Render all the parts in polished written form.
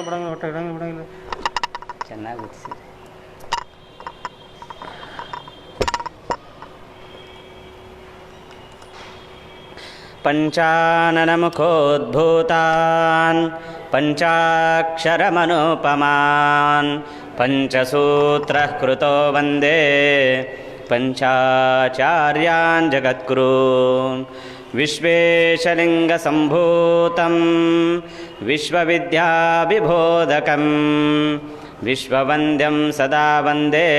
ಬಿಡಂಗಿಲ್ಲ ಒಟ್ಟು ಇಡಂಗಿಲ್ಲ ಬಿಡಂಗಿಲ್ಲ ಚೆನ್ನಾಗಿ ಬಿಡಿಸಿ. ಪಂಚಾನನಮುಖೋದ್ಭೂತಾನ್ ಪಂಚಾಕ್ಷರಮನೋಪಮಾನ್ ಪಂಚಸೂತ್ರಃ ಕೃತೋ ವಂದೇ ಪಂಚಾಚಾರ್ಯಾನ್ ಜಗದ್ಗುರೂನ್ ವಿಶ್ವೇಶಲಿಂಗಸಂಭೂತಂ ವಿಶ್ವವಿದ್ಯಾವಿಬೋಧಕಂ ವಿಶ್ವವಂದ್ಯಂ ಸದಾ ವಂದೇ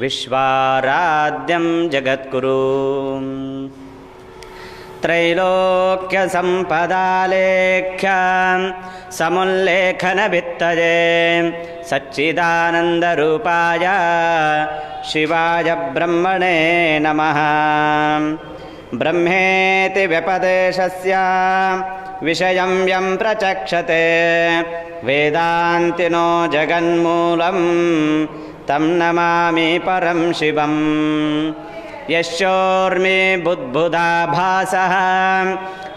ವಿಶ್ವಾರಾಧ್ಯಂ ಜಗದ್ಗುರುಂ. ತ್ರೈಲೋಕ್ಯಸಂಪದಾಲೇಖ್ಯ ಸಮುಲ್ಲೇಖನವಿತ್ತಯೇ ಸಚ್ಚಿದಾನಂದರೂಪಾಯ ಶಿವಾಯ ಬ್ರಹ್ಮಣೇ ನಮಃ. ಬ್ರಹ್ಮೇತಿ ವ್ಯಪದೇಶಸ್ಯ ವಿಷಯಂ ಯಂ ಪ್ರಚಕ್ಷತೆ ವೇದಾಂತಿನೋ ಜಗನ್ಮೂಲಂ ತಂ ನಮಾಮಿ ಪರಂ ಶಿವಂ. ಯಶ್ಚೋರ್ಮಿ ಬುದ್ಬುಧಾಭಾಸಃ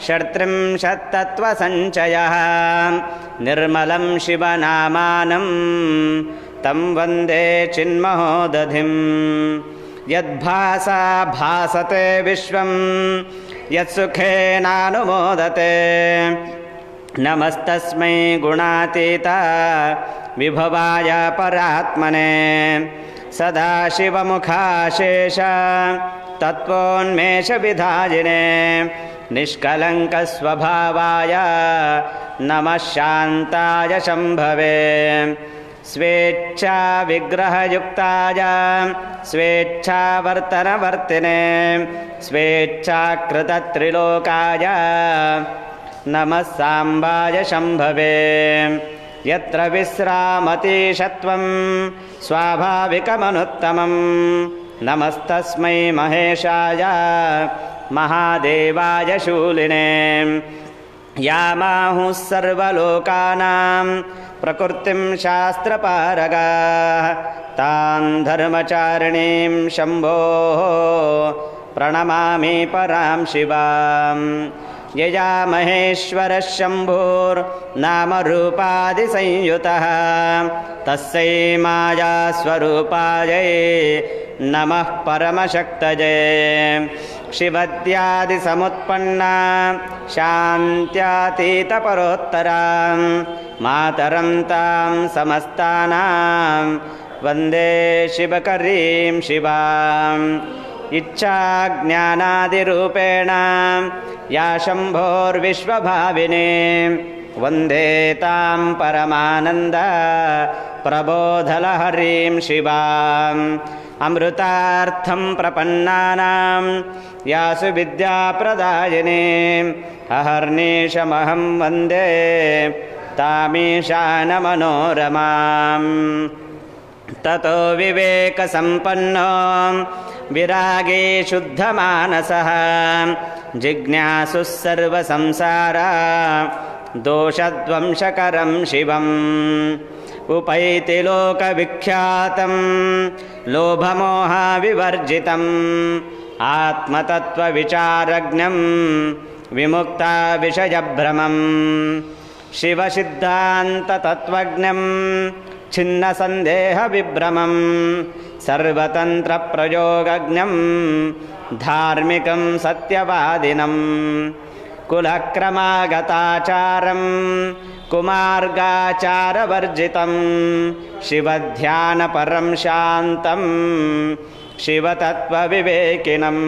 ಷಟ್ತ್ರಿಂಶತ್ತತ್ವಸಂಚಯಃ ನಿರ್ಮಲಂ ಶಿವನಾಮಾನಂ ತಂ ವಂದೇ ಚಿನ್ಮಹೋದಧಿಂ. ಯದ್ಭಾಸಾ ಭಾಸತೆ ವಿಶ್ವಂ ಯತ್ಸುಖೇನಾನುಮೋದತೆ ನಮಸ್ತಸ್ಮೈ ಗುಣಾತೀತ ವಿಭವಾಯ ಪರಾತ್ಮನೆ. ಸದಾಶಿವಮುಖಾಶೇಷ ತತ್ವೋನ್ಮೇಷವಿಧಾಯಿನೇ ನಿಷ್ಕಲಂಕಸ್ವಭಾವಾಯ ನಮಃ ಶಾಂತಾಯ ಶಂಭವೇ. ಸ್ವೇಚ್ಛಾ ವಿಗ್ರಹಯುಕ್ತಾಯ ಸ್ವೇಚ್ಛಾವರ್ತನವರ್ತಿನೇ ಸ್ವೇಚ್ಛಾಕೃತತ್ರಿಲೋಕಾಯ ನಮಃ ಸಾಂಬಾಯ ಶಂಭವೇ. ಯತ್ರ ವಿಶ್ರಾಮತೀಶತ್ವಂ ಸ್ವಾಭಾವಿಕಮನುತ್ತಮಂ ನಮಸ್ತಸ್ಮೈ ಮಹೇಶಾಯ ಮಹಾದೇವಾಯ ಶೂಲಿನೇ. ಯಾಮಾಹುಃ ಸರ್ವಲೋಕಾನಾಂ ಪ್ರಕೃತಿಂ ಶಾಸ್ತ್ರಪಾರಗಾಃ ತಾಂ ಧರ್ಮಚಾರಿಣೀಂ ಶಂಭೋಃ ಪ್ರಣಮಾಮಿ ಪರಾಂ ಶಿವಾಂ. ಯಯಾ ಮಹೇಶ್ವರಃ ಶಂಭುರ್ನಾಮರೂಪಾದಿಸಂಯುತಃ ತಸ್ಯೈ ಮಾಯಾಸ್ವರೂಪಾಯೈ ನಮಃ ಪರಮಶಕ್ತಯೇ. ಶಿವದ್ಯಾದಿಸಮುತ್ಪನ್ನಾ ಶಾಂತ್ಯಾತೀತಪರೋತ್ತರಾಂ ಮಾತರಂ ತಾಂ ಸಮಸ್ತಾನಾಂ ವಂದೇ ಶಿವಕರೀಂ ಶಿವಾಂ. ಇಚ್ಛಾಜ್ಞಾನಾದಿರೂಪೇಣ ಯಾ ಶಂಭೋರ್ವಿಶ್ವಭಾವಿನೇ ವಂದೇ ತಾಂ ಪರಮಾನಂದ ಪ್ರಬೋಧಲಹರೀಂ ಶಿವಾಂ. ಅಮೃತಾರ್ಥಂ ಪ್ರಪನ್ನಾನಾಂ ಯಾಸು ವಿದ್ಯಾಪ್ರದಾಯಿನೇ ಅಹರ್ನಿಶಮಹಂ ವಂದೇ ತಾಮೀಶಾನಮನೋರಮಾಂ. ತತೋ ವಿವೇಕಸಂಪನ್ನೋ ವಿರಾಗೇ ಶುದ್ಧಮಾನಸಃ ಜಿಜ್ಞಾಸುಃ ಸರ್ವಸಂಸಾರ ದೋಷಧ್ವಂಸಕರಂ ಶಿವಂ. उपैति लोकविख्यातं लोभमोहाविवर्जितं आत्मतत्त्वविचारज्ञं विमुक्ताविषयभ्रमं शिवसिद्धान्ततत्त्वज्ञं छिन्नसन्देहविभ्रमं सर्वतन्त्रप्रयोगज्ञं धार्मिकं सत्यवादिनं कुलक्रमागताचारं कुमार्गाचारवर्जितं शिवध्यानपरं शान्तं शिवतत्त्वविवेकिनं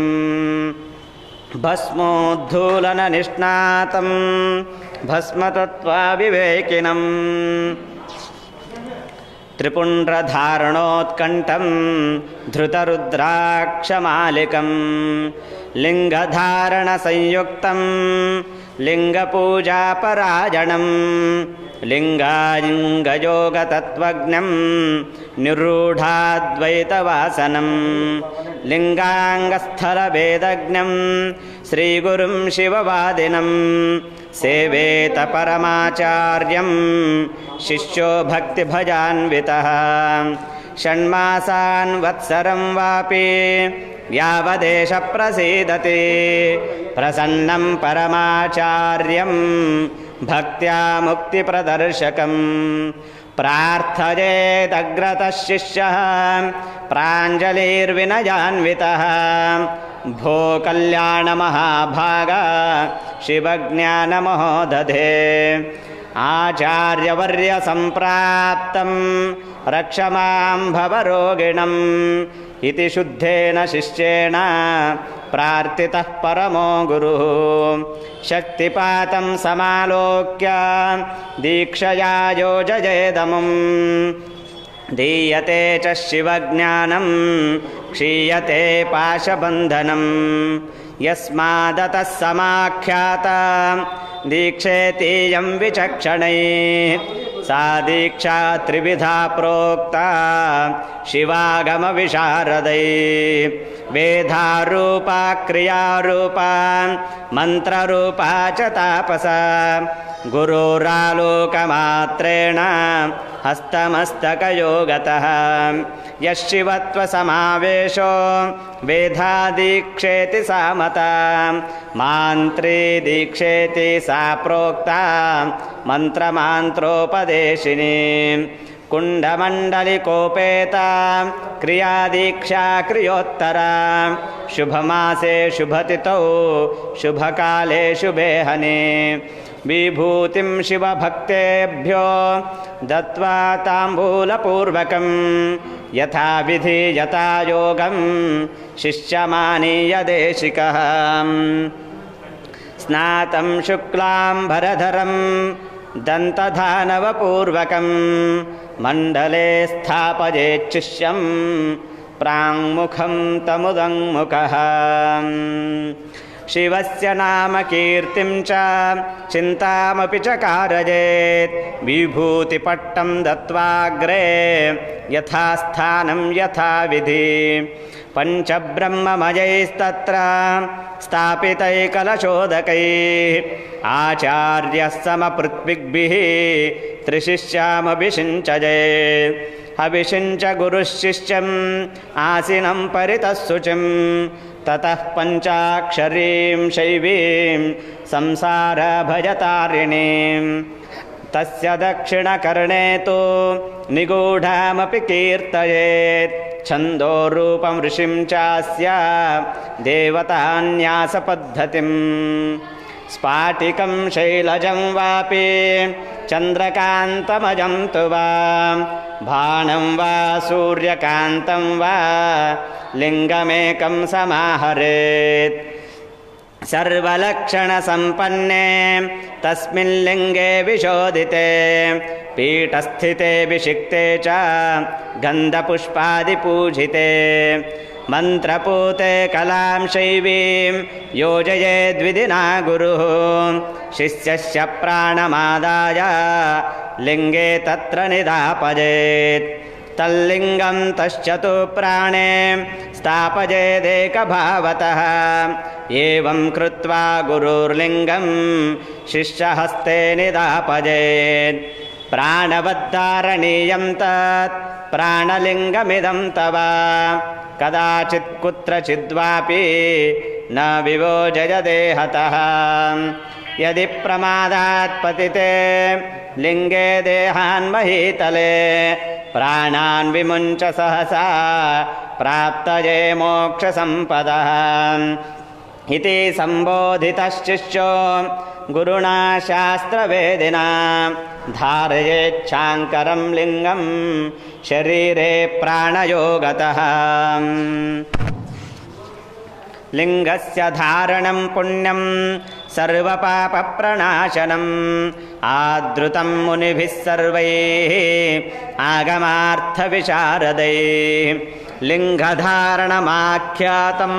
भस्मोद्धूलननिष्णातं भस्मतत्त्वविवेकिनं त्रिपुण्ड्रधारणोत्कण्ठं धृतरुद्राक्षमालिकं लिङ्गधारणसंयुक्तं लिङ्गपूजापरायणं लिङ्गालिङ्गयोगतत्त्वज्ञं निरूढाद्वैतवासनं लिङ्गाङ्गस्थलभेदज्ञं श्रीगुरुं शिववादिनं सेवेत परमाचार्यं शिष्यो भक्तिभजान्वितः षण्मासान् वत्सरं वापि यावदेष प्रसीदति प्रसन्नं परमाचार्यं भक्त्या मुक्तिप्रदर्शकं प्रार्थयेदग्रतः शिष्यः प्राञ्जलिर्विनयान्वितः भो कल्याणमहाभागा शिवज्ञानमहोदधे आचार्यवर्यसम्प्राप्तं रक्ष मां भवरोगिणम् इति शुद्धेन शिष्येण प्रार्थितः परमो गुरुः शक्तिपातं समालोक्य दीक्षया योजयेदमुम् दीयते च शिवज्ञानं क्षीयते पाशबन्धनं यस्मादतः समाख्याता दीक्षेतीयं विचक्षणैः सा दीक्षा त्रिविधा प्रोक्ता शिवागमविशारदैः वेदारूपा क्रियारूपा मन्त्ररूपा च तापसा गुरुरालोकमात्रेण हस्तमस्तकयोगतः यः शिवत्वसमावेशो वेदादीक्षेति सा मता मान्त्री दीक्षेति सा प्रोक्ता मन्त्रमान्त्रोपदेशिनी कुण्डमण्डलिकोपेता क्रियादीक्षा क्रियोत्तरा शुभमासे शुभतिथौ शुभकाले शुभेहने विभूतिं शिवभक्तेभ्यो दत्त्वा ताम्बूलपूर्वकं यथा विधि यथा योगं शिष्यमानीय देशिकः स्नातं शुक्लाम्बरधरं दन्तधानवपूर्वकं मण्डले स्थापयेच्छिष्यं प्राङ्मुखं तमुदङ्मुखः शिवस्य नाम कीर्तिं च चिन्तामपि च कारयेत् विभूतिपट्टं दत्त्वाग्रे यथा स्थानं यथा विधि पञ्चब्रह्ममयैस्तत्र स्थापितैकलशोदकैः आचार्यः समपृथ्विग्भिः त्रिशिष्यामभिषिञ्चयेत् अभिषिञ्च गुरुः शिष्यम् आसीनं परितः शुचिं ततः पञ्चाक्षरीं शैवीं संसारभयतारिणीं तस्य दक्षिणकर्णे तु निगूढामपि कीर्तयेत् छन्दोरूपं ऋषिं चास्य देवतान्यासपद्धतिं स्फाटिकं शैलजं वापि चन्द्रकान्तमजं तु वा भाणं वा सूर्यकान्तं वा लिङ्गमेकं समाहरेत् सर्वलक्षणसम्पन्ने तस्मिन् लिङ्गे विशोदिते पीठस्थिते विषिक्ते च गन्धपुष्पादिपूजिते मन्त्रपूते कलां शैवीं योजयेद्विधिना गुरुः शिष्यस्य प्राणमादाय लिङ्गे तत्र निधापयेत् तल्लिङ्गं तश्चतु प्राणे स्थापयेदेकभावतः एवं कृत्वा गुरुर्लिङ्गं शिष्यहस्ते निधापयेत् प्राणवद्धारणीयं तत् प्राणलिङ्गमिदं तव कदाचित् कुत्रचिद्वापि न विवोजयदेहतः यदि प्रमादात् पतिते लिङ्गे देहान्महीतले प्राणान् विमुञ्च सहसा प्राप्तये मोक्षसम्पदः इति सम्बोधितश्चिष्यो गुरुणा शास्त्रवेदिना धारयेच्छाङ्करं लिङ्गं शरीरे प्राणयोगतः लिङ्गस्य धारणं पुण्यं सर्वपापप्रणाशनम् आदृतं मुनिभिः सर्वैः आगमार्थविशारदैः लिङ्गधारणमाख्यातं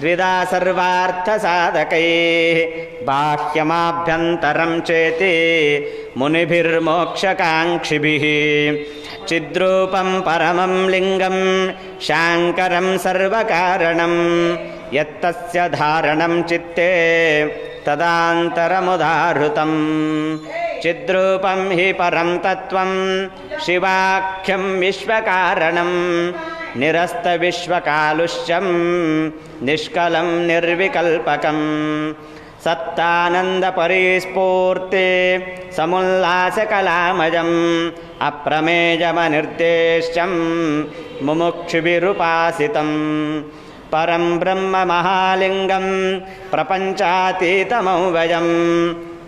द्विधा सर्वार्थसाधकैः बाह्यमाभ्यन्तरं चेति मुनिभिर्मोक्षकाङ्क्षिभिः चिद्रूपं परमं लिङ्गं शाङ्करं सर्वकारणं यत्तस्य धारणं चित्ते तदान्तरमुदाहृतं चिद्रूपं हि परं तत्त्वं शिवाख्यं विश्वकारणं निरस्तविश्वकालुष्यं निष्कलं निर्विकल्पकं सत्तानन्दपरिस्फूर्ते समुल्लासकलामयम् अप्रमेयमनिर्देश्यं मुमुक्षुभिरुपासितं परं ब्रह्म महालिङ्गं प्रपञ्चातीतमव्ययं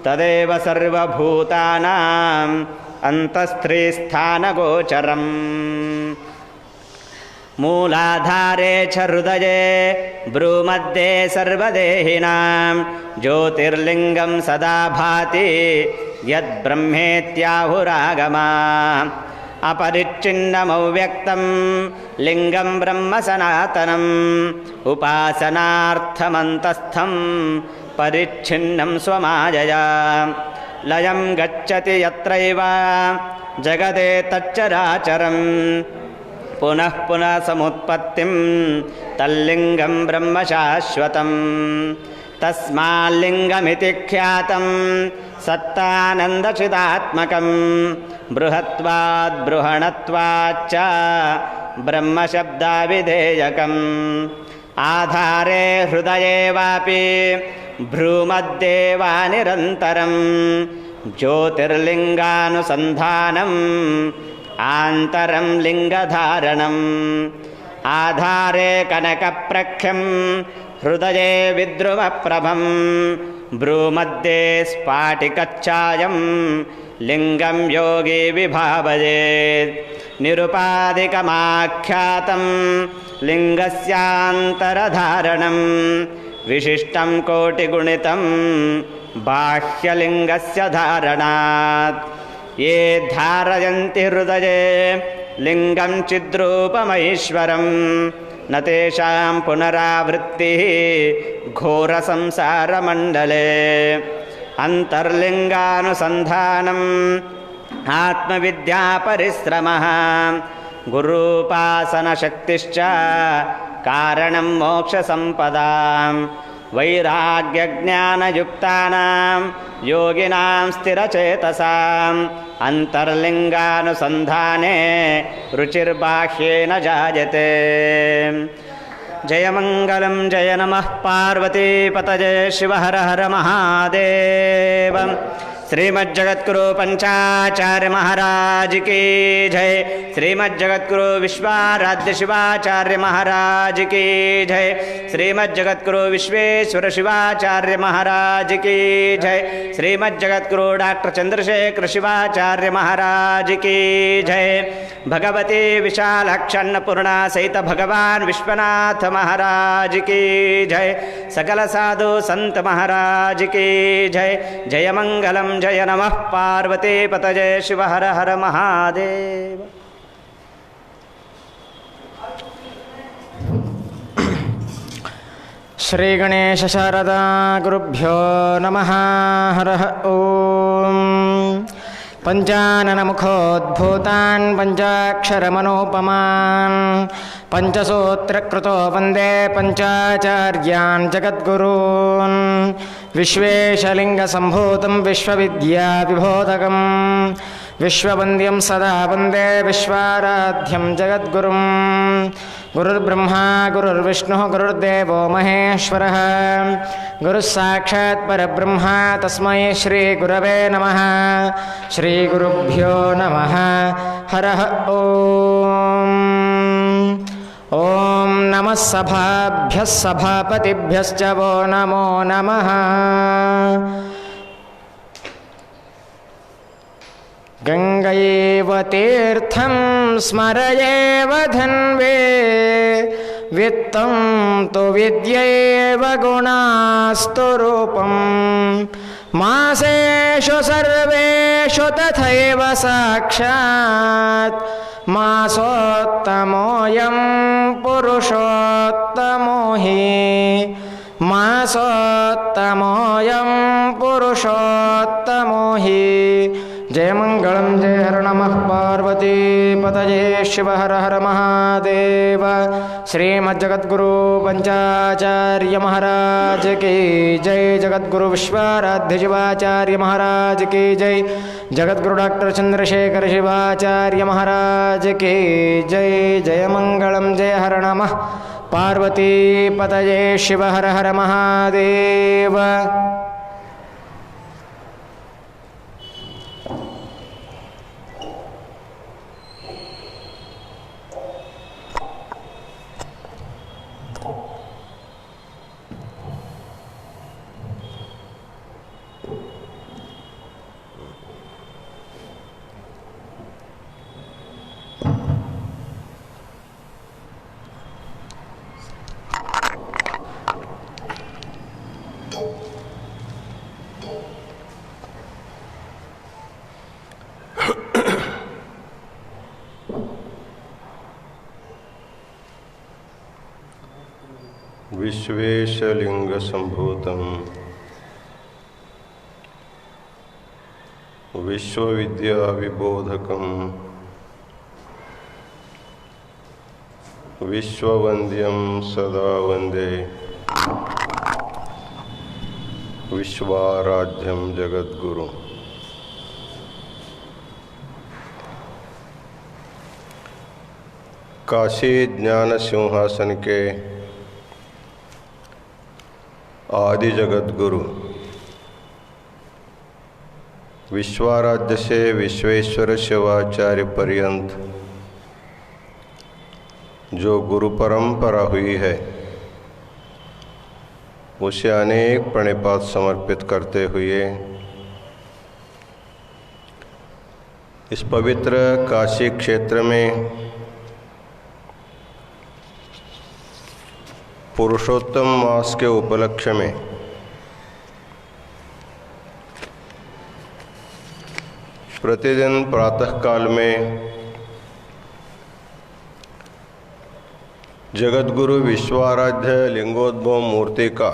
तदेव सर्वभूतानाम् अन्तःस्थानगोचरम् मूलाधारे च हृदये भ्रूमध्ये सर्वदेहिनां ज्योतिर्लिङ्गं सदा भाति यद्ब्रह्मेत्याहुरागमा अपरिच्छिन्नमव्यक्तं लिङ्गं ब्रह्म सनातनम् उपासनार्थमन्तस्थं परिच्छिन्नं स्वमायया लयं गच्छति यत्रैव जगते तच्चराचरं पुनः पुनः समुत्पत्तिं तल्लिङ्गं ब्रह्म शाश्वतं तस्माल्लिङ्गमिति ख्यातं सत्तानन्दचिदात्मकं बृहत्वाद् बृहणत्वाच्च ब्रह्मशब्दाविधेयकम् आधारे हृदये वापि भ्रूमध्ये वा निरन्तरं ज्योतिर्लिङ्गानुसन्धानम् आन्तरं लिङ्गधारणम् आधारे कनकप्रख्यं हृदये विद्रुमप्रभं भ्रूमध्ये स्फाटिकच्छायं लिङ्गं योगी विभावयेत् निरुपाधिकमाख्यातं लिङ्गस्यान्तरधारणं विशिष्टं कोटिगुणितं बाह्यलिङ्गस्य धारणात् ये धारयन्ति हृदये लिङ्गं चिद्रूपमैश्वरं न तेषां पुनरावृत्तिः घोरसंसारमण्डले अन्तर्लिङ्गानुसन्धानम् आत्मविद्यापरिश्रमः गुरूपासनशक्तिश्च कारणं मोक्षसम्पदां वैराग्यज्ञानयुक्तानां योगिनां स्थिरचेतसाम् अन्तर्लिङ्गानुसन्धाने रुचिर्बाह्येन जायते। जयमङ्गलं जय नमः पार्वतीपतये शिव हर हर महादेव। श्रीमज्जगद्गुरु पंचाचार्य महाराज की जय। श्रीमज्जगद्गुरु विश्वाराध्य शिवाचार्य महाराज की जय। श्रीमज्जगद्गुरु विश्वेश्वर शिवाचार्य महाराज की जय। श्रीमज्जगद्गुरु डॉक्टर चंद्रशेखर शिवाचार्य महाराज की जय। भगवती विशालाक्षन्नपूर्णा सहित भगवान विश्वनाथ महाराज की जय। सकल साधु संत महाराज की जय। जय मंगलम जय नमः पार्वती पतये शिव हर हर महादेव। श्री गणेश शारदा गुरुभ्यो नमः। हरः ओम। पंचाननमुखोद्भूतान् पंचाक्षरमनोपमान् पंचसूत्रकृतो वन्दे पंचाचार्यान् जगद्गुरून् विश्वेशलिङ्गसम्भूतं विश्वविद्याविभोधकं विश्ववन्द्यं सदा वन्दे विश्वाराध्यं जगद्गुरुं। गुरुर्ब्रह्मा गुरुर्विष्णुः गुरुर्देवो महेश्वरः गुरुः साक्षात् परब्रह्मा तस्मै श्रीगुरवे नमः। श्रीगुरुभ्यो नमः। हरः ओम्। ओम नमः सभाभ्यः सभापतिभ्यश्च वो नमो नमः। गंगैव तीर्थं स्मरयेव धन्वे वित्तं तु विद्यैव गुणास्तु रूपम् मासेषु सर्वेषु तथैव साक्षात् मासोत्तमोऽयं पुरुषोत्तमो हि मासोत्तमोऽयं पुरुषोत्तमो हि जय मंगलम जय हर नमः पार्वती पतये शिव हर हर महादेव। श्रीमज्जगद्गुरु पंचाचार्य महाराज की जय। जगद्गुरु विश्वाराध्य शिवाचार्य महाराज की जय। जगद्गुरु डॉक्टर चंद्रशेखर शिवाचार्य महाराज की जय। जय मंगलम जय हर नमः पार्वती पतये शिव हर हर महादेव। विश्वेशलिंगसंभूतं विश्वविद्याविबोधकं विश्ववन्द्यं सदा वन्दे विश्वाराध्यं जगद्गुरु। काशी ज्ञान सिंहासन के आदि जगद्गुरु विश्वाराध्य से विश्वेश्वर शिवाचार्य पर्यंत जो गुरु परंपरा हुई है उसे अनेक प्रणिपात समर्पित करते हुए इस पवित्र काशी क्षेत्र में पुरुषोत्तम मास के उपलक्ष्य में प्रतिदिन प्रातःकाल में जगद्गुरु विश्वाराध्य लिंगोद्भव मूर्ति का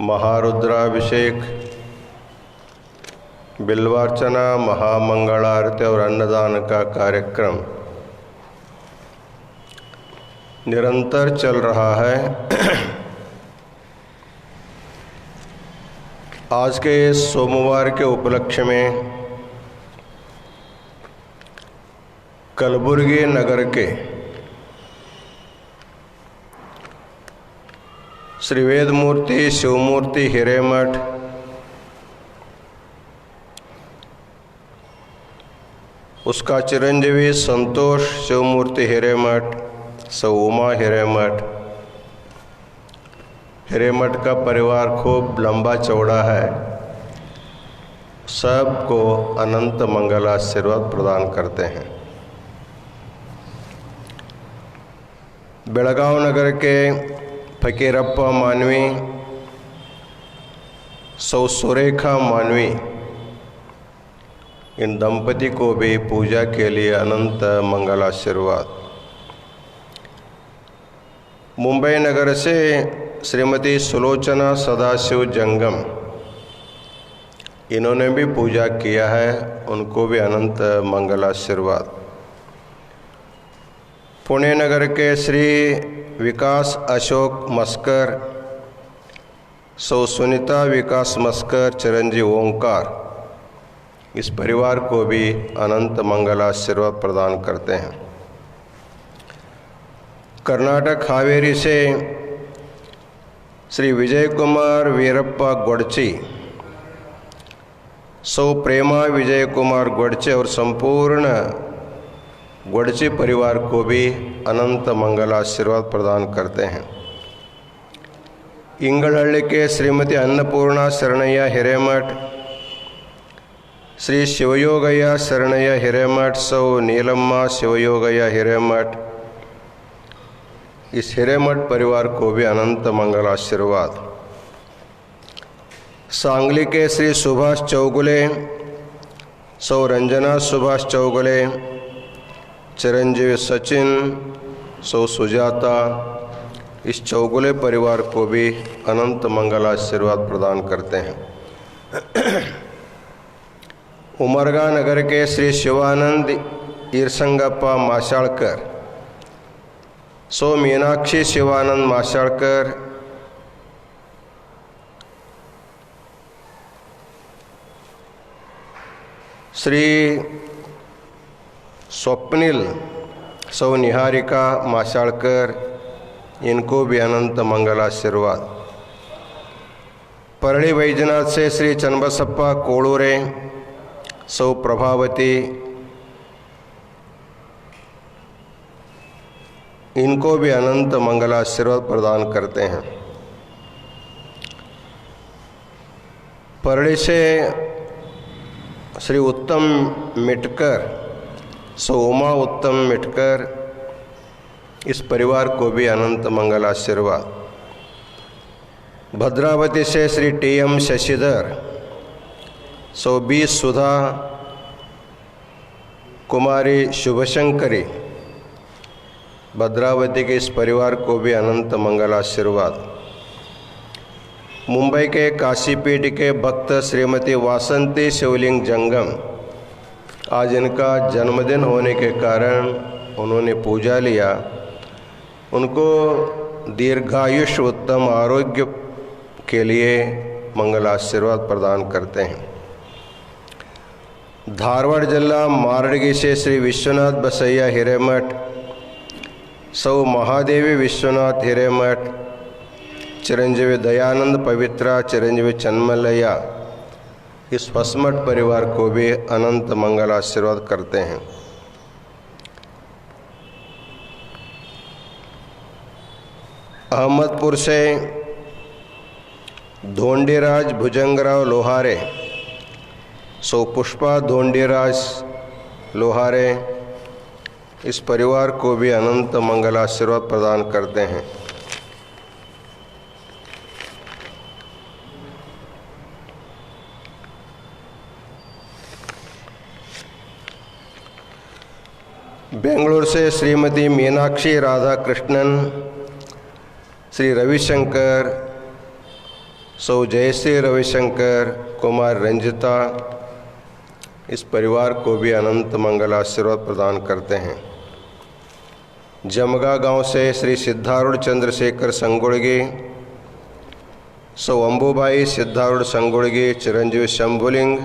महारुद्राभिषेक, बिल्वार्चना, महामंगलारती और अन्नदान का कार्यक्रम निरंतर चल रहा है। आज के सोमवार के उपलक्ष्य में कलबुर्गी नगर के श्री वेदमूर्ति शिवमूर्ति हिरेमठ उसका चिरंजीवी संतोष शिवमूर्ति हिरेमठ, सौ उमा हिरेमठ का परिवार खूब लंबा चौड़ा है। सबको अनंत मंगल आशीर्वाद प्रदान करते हैं। बेळगाव नगर के फकीरप्पा मानवी, सौ सुरेखा मानवी, इन दंपति को भी पूजा के लिए अनंत मंगल आशीर्वाद। मुंबई नगर से श्रीमती सुलोचना सदाशिव जंगम, इन्होंने भी पूजा किया है, उनको भी अनंत मंगल आशीर्वाद। पुणे नगर के श्री विकास अशोक मस्कर, सौ सुनीता विकास मस्कर, चिरंजीव ओंकार, इस परिवार को भी अनंत मंगल आशीर्वाद प्रदान करते हैं। कर्नाटक हावेरी से श्री विजय कुमार वीरप्पा गोडची, सौ प्रेमा विजय कुमार गोडचे और संपूर्ण गोडची परिवार को भी अनंत मंगल आशीर्वाद प्रदान करते हैं। इंगलहಳ್ಳಿ के श्रीमती अन्नपूर्णा शरणಯ್ಯ हिरेमठ, श्री शिवयोगಯ್ಯ शरणಯ್ಯ हिरेमठ, सौ नीलम्मा शिवयोगಯ್ಯ हिरेमठ, इस हिरेमठ परिवार को भी अनंत मंगल आशीर्वाद। सांगली के श्री सुभाष चौगुले, सौ रंजना सुभाष चौगुले, चिरंजीवी सचिन, सौ सुजाता, इस चौगुले परिवार को भी अनंत मंगल आशीर्वाद प्रदान करते हैं। उमरगा नगर के श्री शिवानंद ईरसंगप्पा माशाळकर, सौ मीनाक्षी शिवानंद माशाळकर, श्री स्वप्निल सौ निहारिका माशाळकर, इनको भी अनंत मंगल आशीर्वाद। परली वैजनाथ से श्री चन्नबसप्पा कोळूरे, सौ प्रभावती, इनको भी अनंत मंगल आशीर्वाद प्रदान करते हैं। परली से श्री उत्तम मिटकर, सौ उमा उत्तम मिटकर, इस परिवार को भी अनंत मंगल आशीर्वाद। भद्रावती से श्री टी.एम. शशिधर, सौ 20 सुधा कुमारी शुभशंकरी, भद्रावती के इस परिवार को भी अनंत मंगल आशीर्वाद। मुंबई के काशीपीठ के भक्त श्रीमती वासंती शिवलिंग जंगम, आज इनका जन्मदिन होने के कारण उन्होंने पूजा लिया, उनको दीर्घायुष उत्तम आरोग्य के लिए मंगल आशीर्वाद प्रदान करते हैं। धारवाड़ जिला मारडगी से श्री विश्वनाथ बसैया हिरेमठ, सौ महादेवी विश्वनाथ हिरेमठ, चिरंजीवी दयानंद पवित्रा, चिरंजीवी चन्मलैया, इस फसमठ परिवार को भी अनंत मंगल आशीर्वाद करते हैं। अहमदपुर से धोंडीराज भुजंगराव लोहारे, सौ पुष्पा धोंडीराज लोहारे, इस परिवार को भी अनंत मंगल आशीर्वाद प्रदान करते हैं। बेंगलुरु से श्रीमती मीनाक्षी राधा कृष्णन, श्री रविशंकर, सौ जयश्री रविशंकर, कुमार रंजिता, इस परिवार को भी अनंत मंगल आशीर्वाद प्रदान करते हैं। जमगा गांव से श्री सिद्धारूढ़ चंद्रशेखर संगुड़गी, सौ अंबुबाई सिद्धारूढ़ संगुड़गी, चिरंजीवी शंभुलिंग,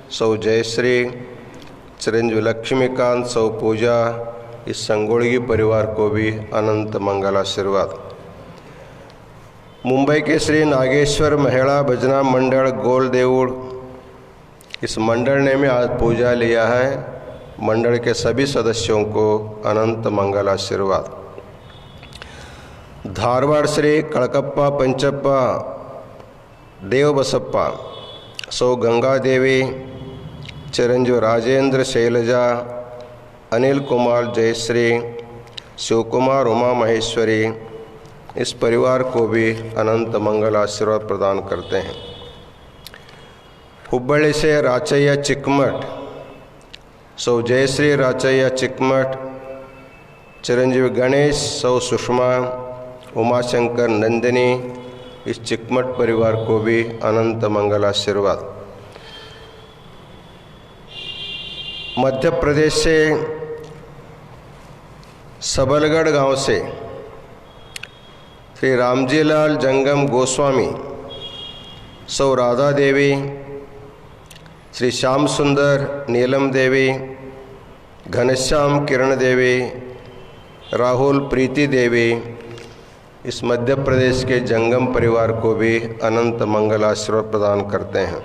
सौ जयश्री, चिरंजीवी लक्ष्मीकांत, सौ पूजा, इस संगुड़गी परिवार को भी अनंत मंगल आशीर्वाद। मुंबई के श्री नागेश्वर महिला भजना मंडल गोल देऊड़, इस मंडल ने में आज पूजा लिया है, मंडल के सभी सदस्यों को अनंत मंगल आशीर्वाद। धारवाड़ श्री कड़कप्पा पंचप्पा देवबसप्पा, सौ गंगा देवी, चिरंजीव राजेंद्र शैलजा, अनिल कुमार जयश्री, शिवकुमार उमा महेश्वरी, इस परिवार को भी अनंत मंगल आशीर्वाद प्रदान करते हैं। हुब्बಳ್ಳಿ से राचಯ್ಯ चिकमठ, सौ जयश्री राचಯ್ಯ चिकमठ, चिरंजीवी गणेश, सौ सुषमा, उमाशंकर नंदिनी, इस चिकमठ परिवार को भी अनंत मंगल आशीर्वाद। मध्य प्रदेश से सबलगढ़ गांव से श्री रामजीलाल जंगम गोस्वामी, सौ राधा देवी, श्री श्याम सुंदर नीलम देवी, घनश्याम किरण देवी, राहुल प्रीति देवी, इस मध्य प्रदेश के जंगम परिवार को भी अनंत मंगल आशीर्वाद प्रदान करते हैं।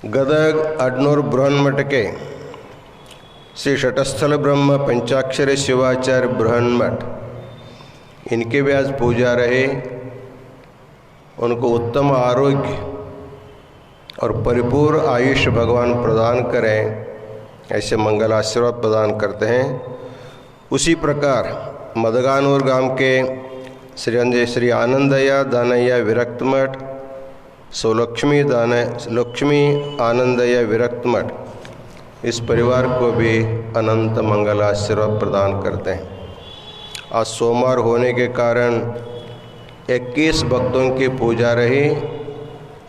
गदग अडनूर बृहन्मठ के श्री शटस्थल ब्रह्म पंचाक्षरी शिवाचार्य बृहन्मठ, इनके भी आज पूजा रहे, उनको उत्तम आरोग्य और परिपूर्ण आयुष्य भगवान प्रदान करें, ऐसे मंगल आशीर्वाद प्रदान करते हैं। उसी प्रकार मदगानूर गांव के श्री आनंदया दानैया विरक्त मठ, सौ लक्ष्मी आनंदया विरक्त मठ, इस परिवार को भी अनंत मंगल आशीर्वाद प्रदान करते हैं। आज सोमवार होने के कारण 21 भक्तों की पूजा रही,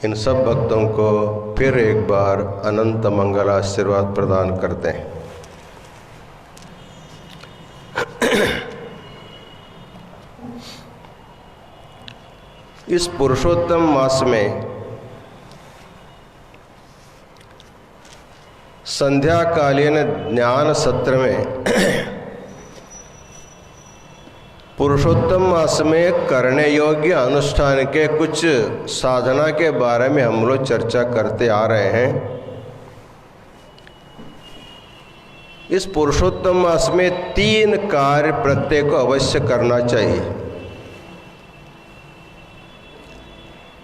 इन सब भक्तों को फिर एक बार अनंत मंगल आशीर्वाद प्रदान करते हैं। इस पुरुषोत्तम मास में संध्याकालीन ज्ञान सत्र में पुरुषोत्तम मास में करने योग्य अनुष्ठान के कुछ साधना के बारे में हम लोग चर्चा करते आ रहे हैं। इस पुरुषोत्तम मास में 3 कार्य प्रत्येक को अवश्य करना चाहिए।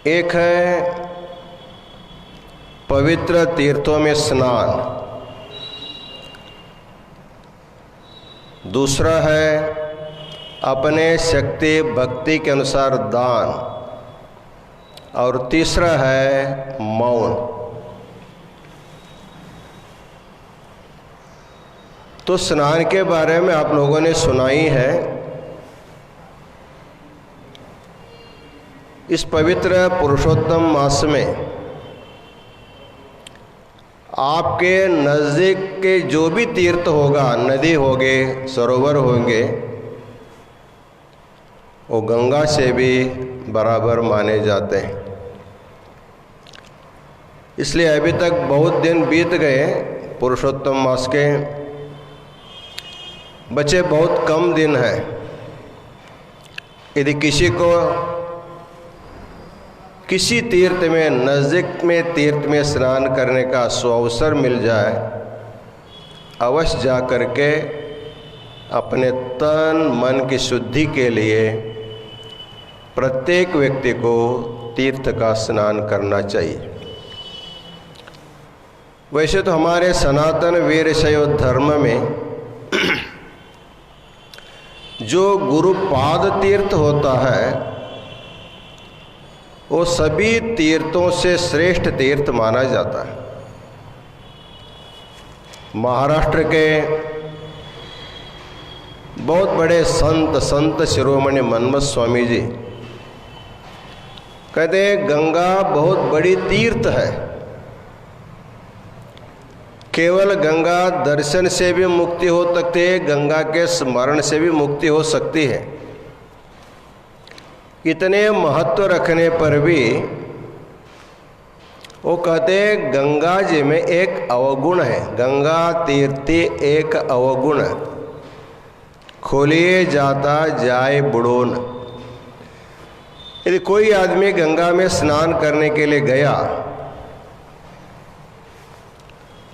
एक है पवित्र तीर्थों में स्नान, दूसरा है अपने शक्ति भक्ति के अनुसार दान, और तीसरा है मौन। तो स्नान के बारे में आप लोगों ने सुना ही है। इस पवित्र पुरुषोत्तम मास में आपके नज़दीक के जो भी तीर्थ होगा, नदी होंगे, सरोवर होंगे, वो गंगा से भी बराबर माने जाते हैं। इसलिए अभी तक बहुत दिन बीत गए, पुरुषोत्तम मास के बचे बहुत कम दिन हैं। यदि किसी को किसी तीर्थ में, नज़दीक में तीर्थ में स्नान करने का सुअवसर मिल जाए, अवश्य जा कर के अपने तन मन की शुद्धि के लिए प्रत्येक व्यक्ति को तीर्थ का स्नान करना चाहिए। वैसे तो हमारे सनातन वीरशैव धर्म में जो गुरुपाद तीर्थ होता है वो सभी तीर्थों से श्रेष्ठ तीर्थ माना जाता है। महाराष्ट्र के बहुत बड़े संत शिरोमणि मनमथ स्वामी जी कहते हैं गंगा बहुत बड़ी तीर्थ है। केवल गंगा दर्शन से भी मुक्ति हो सकती है, गंगा के स्मरण से भी मुक्ति हो सकती है। इतने महत्व रखने पर भी वो कहते हैं गंगा जी में एक अवगुण है, गंगा तीर्थी एक अवगुण, खोलिए जाता जाए बुड़ोन। यदि कोई आदमी गंगा में स्नान करने के लिए गया,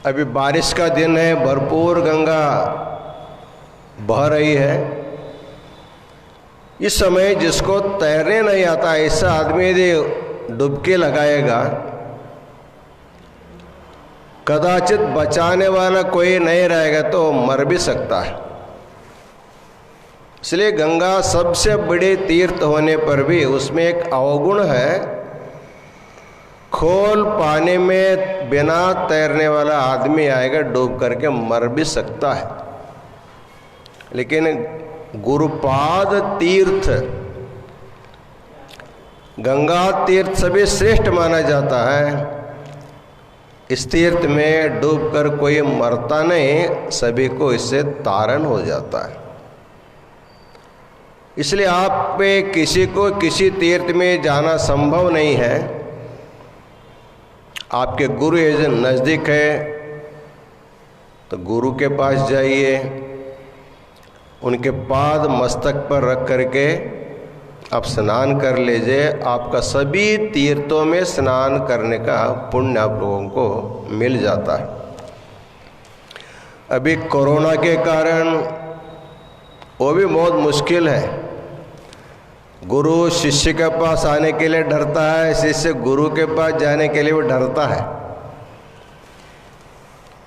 अभी बारिश का दिन है, भरपूर गंगा बह रही है, इस समय जिसको तैरने नहीं आता ऐसा आदमी यदि डुबकी लगाएगा, कदाचित बचाने वाला कोई नहीं रहेगा तो मर भी सकता है। इसलिए गंगा सबसे बड़ी तीर्थ होने पर भी उसमें एक अवगुण है, खोल पानी में बिना तैरने वाला आदमी आएगा, डूब करके मर भी सकता है। लेकिन गुरुपाद तीर्थ, गंगा तीर्थ सभी श्रेष्ठ माना जाता है। इस तीर्थ में डूबकर कोई मरता नहीं, सभी को इससे तारण हो जाता है। इसलिए आप पे किसी को किसी तीर्थ में जाना संभव नहीं है, आपके गुरु यदि नज़दीक है तो गुरु के पास जाइए, उनके पाद मस्तक पर रख करके आप स्नान कर लीजिए। आपका सभी तीर्थों में स्नान करने का पुण्य आप लोगों को मिल जाता है। अभी कोरोना के कारण वो भी बहुत मुश्किल है। गुरु शिष्य के पास आने के लिए डरता है, शिष्य गुरु के पास जाने के लिए भी डरता है,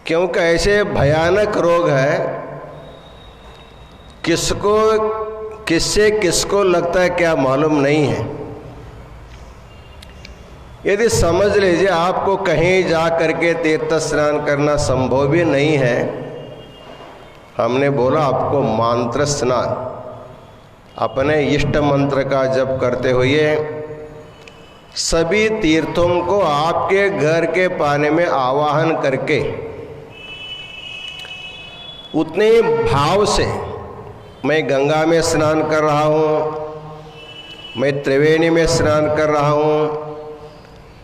क्योंकि ऐसे भयानक रोग है, किससे किसको लगता है क्या मालूम नहीं है। यदि समझ लीजिए आपको कहीं जा करके तीर्थ स्नान करना संभव भी नहीं है, हमने बोला आपको मंत्र स्नान अपने इष्ट मंत्र का जप करते हुए सभी तीर्थों को आपके घर के पानी में आवाहन करके उतने ही भाव से, मैं गंगा में स्नान कर रहा हूँ, मैं त्रिवेणी में स्नान कर रहा हूँ,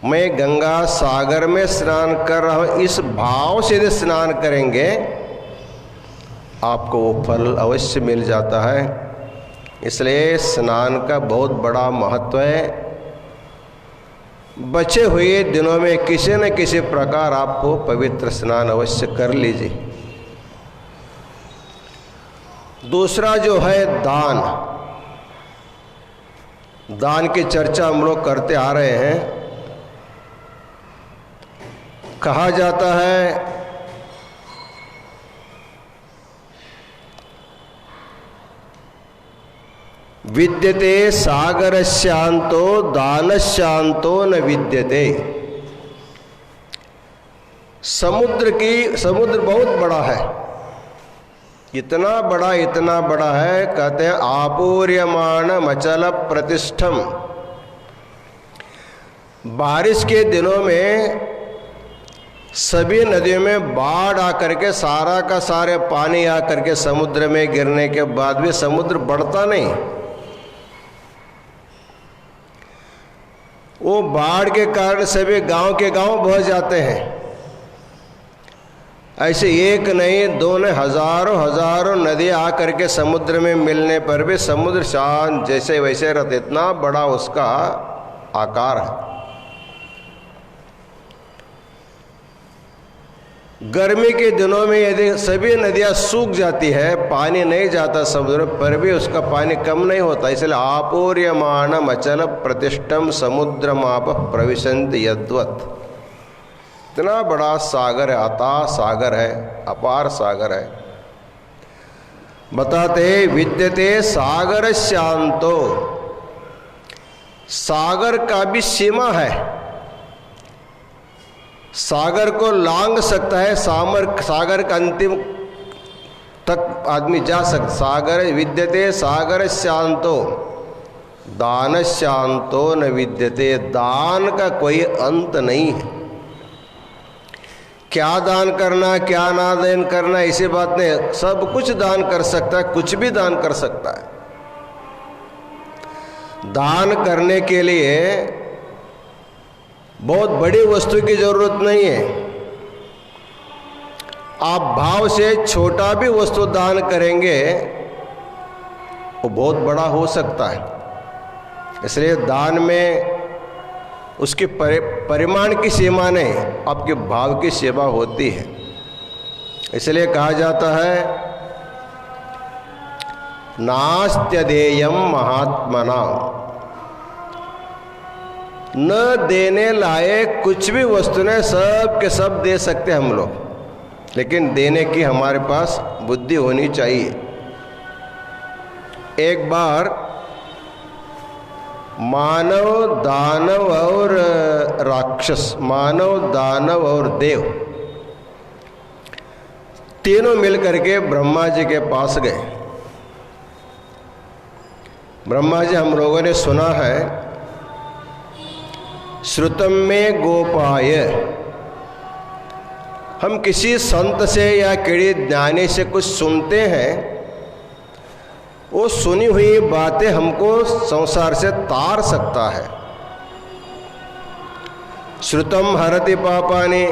मैं गंगा सागर में स्नान कर रहा हूँ, इस भाव से यदि स्नान करेंगे आपको वो फल अवश्य मिल जाता है। इसलिए स्नान का बहुत बड़ा महत्व है। बचे हुए दिनों में किसी न किसी प्रकार आपको पवित्र स्नान अवश्य कर लीजिए। दूसरा जो है दान, दान की चर्चा हम लोग करते आ रहे हैं। कहा जाता है विद्यते सागरस्यान्तो दानस्यान्तो न विद्यते। समुद्र बहुत बड़ा है, इतना बड़ा है, कहते हैं आपूर्यमाण अचल प्रतिष्ठम। बारिश के दिनों में सभी नदियों में बाढ़ आकर के सारा का सारे पानी आकर के समुद्र में गिरने के बाद भी समुद्र बढ़ता नहीं, वो बाढ़ के कारण सभी गांव के गांव बह जाते हैं। ऐसे एक नहीं, दो नहीं, हजारों नदियां आकर के समुद्र में मिलने पर भी समुद्र शांत जैसे वैसे रहते, इतना बड़ा उसका आकार है। गर्मी के दिनों में यदि सभी नदियां सूख जाती है, पानी नहीं जाता समुद्र पर भी उसका पानी कम नहीं होता। इसलिए आपूर्यमाणम अचल प्रतिष्ठम समुद्रमाप प्रविशन्ति यद्वत्। इतना बड़ा सागर है, अथाह सागर है, अपार सागर है। बताते विद्यते सागर शांतो, सागर का भी सीमा है, सागर को लांघ सकता है, सागर का अंतिम तक आदमी जा सकता। सागर विद्यते सागर शांतो दान शांतो न विद्यते। दान का कोई अंत नहीं है। क्या दान करना, क्या ना दान करना, ऐसी बात नहीं। सब कुछ दान कर सकता है, कुछ भी दान कर सकता है। दान करने के लिए बहुत बड़ी वस्तु की जरूरत नहीं है। आप भाव से छोटा भी वस्तु दान करेंगे वो बहुत बड़ा हो सकता है। इसलिए दान में उसके परिमाण की सीमा नहीं, आपके भाव की सीमा होती है। इसलिए कहा जाता है नास्त्यदेयम महात्मना, न देने लायक कुछ भी वस्तु ने सब के सब दे सकते हम लोग, लेकिन देने की हमारे पास बुद्धि होनी चाहिए। एक बार मानव, दानव और राक्षस, मानव, दानव और देव तीनों मिलकर के ब्रह्मा जी के पास गए। ब्रह्मा जी, हम लोगों ने सुना है श्रुतम में गोपाय, हम किसी संत से या किसी ज्ञानी से कुछ सुनते हैं, वो सुनी हुई बातें हमको संसार से तार सकता है। श्रुतम हरति पापानि,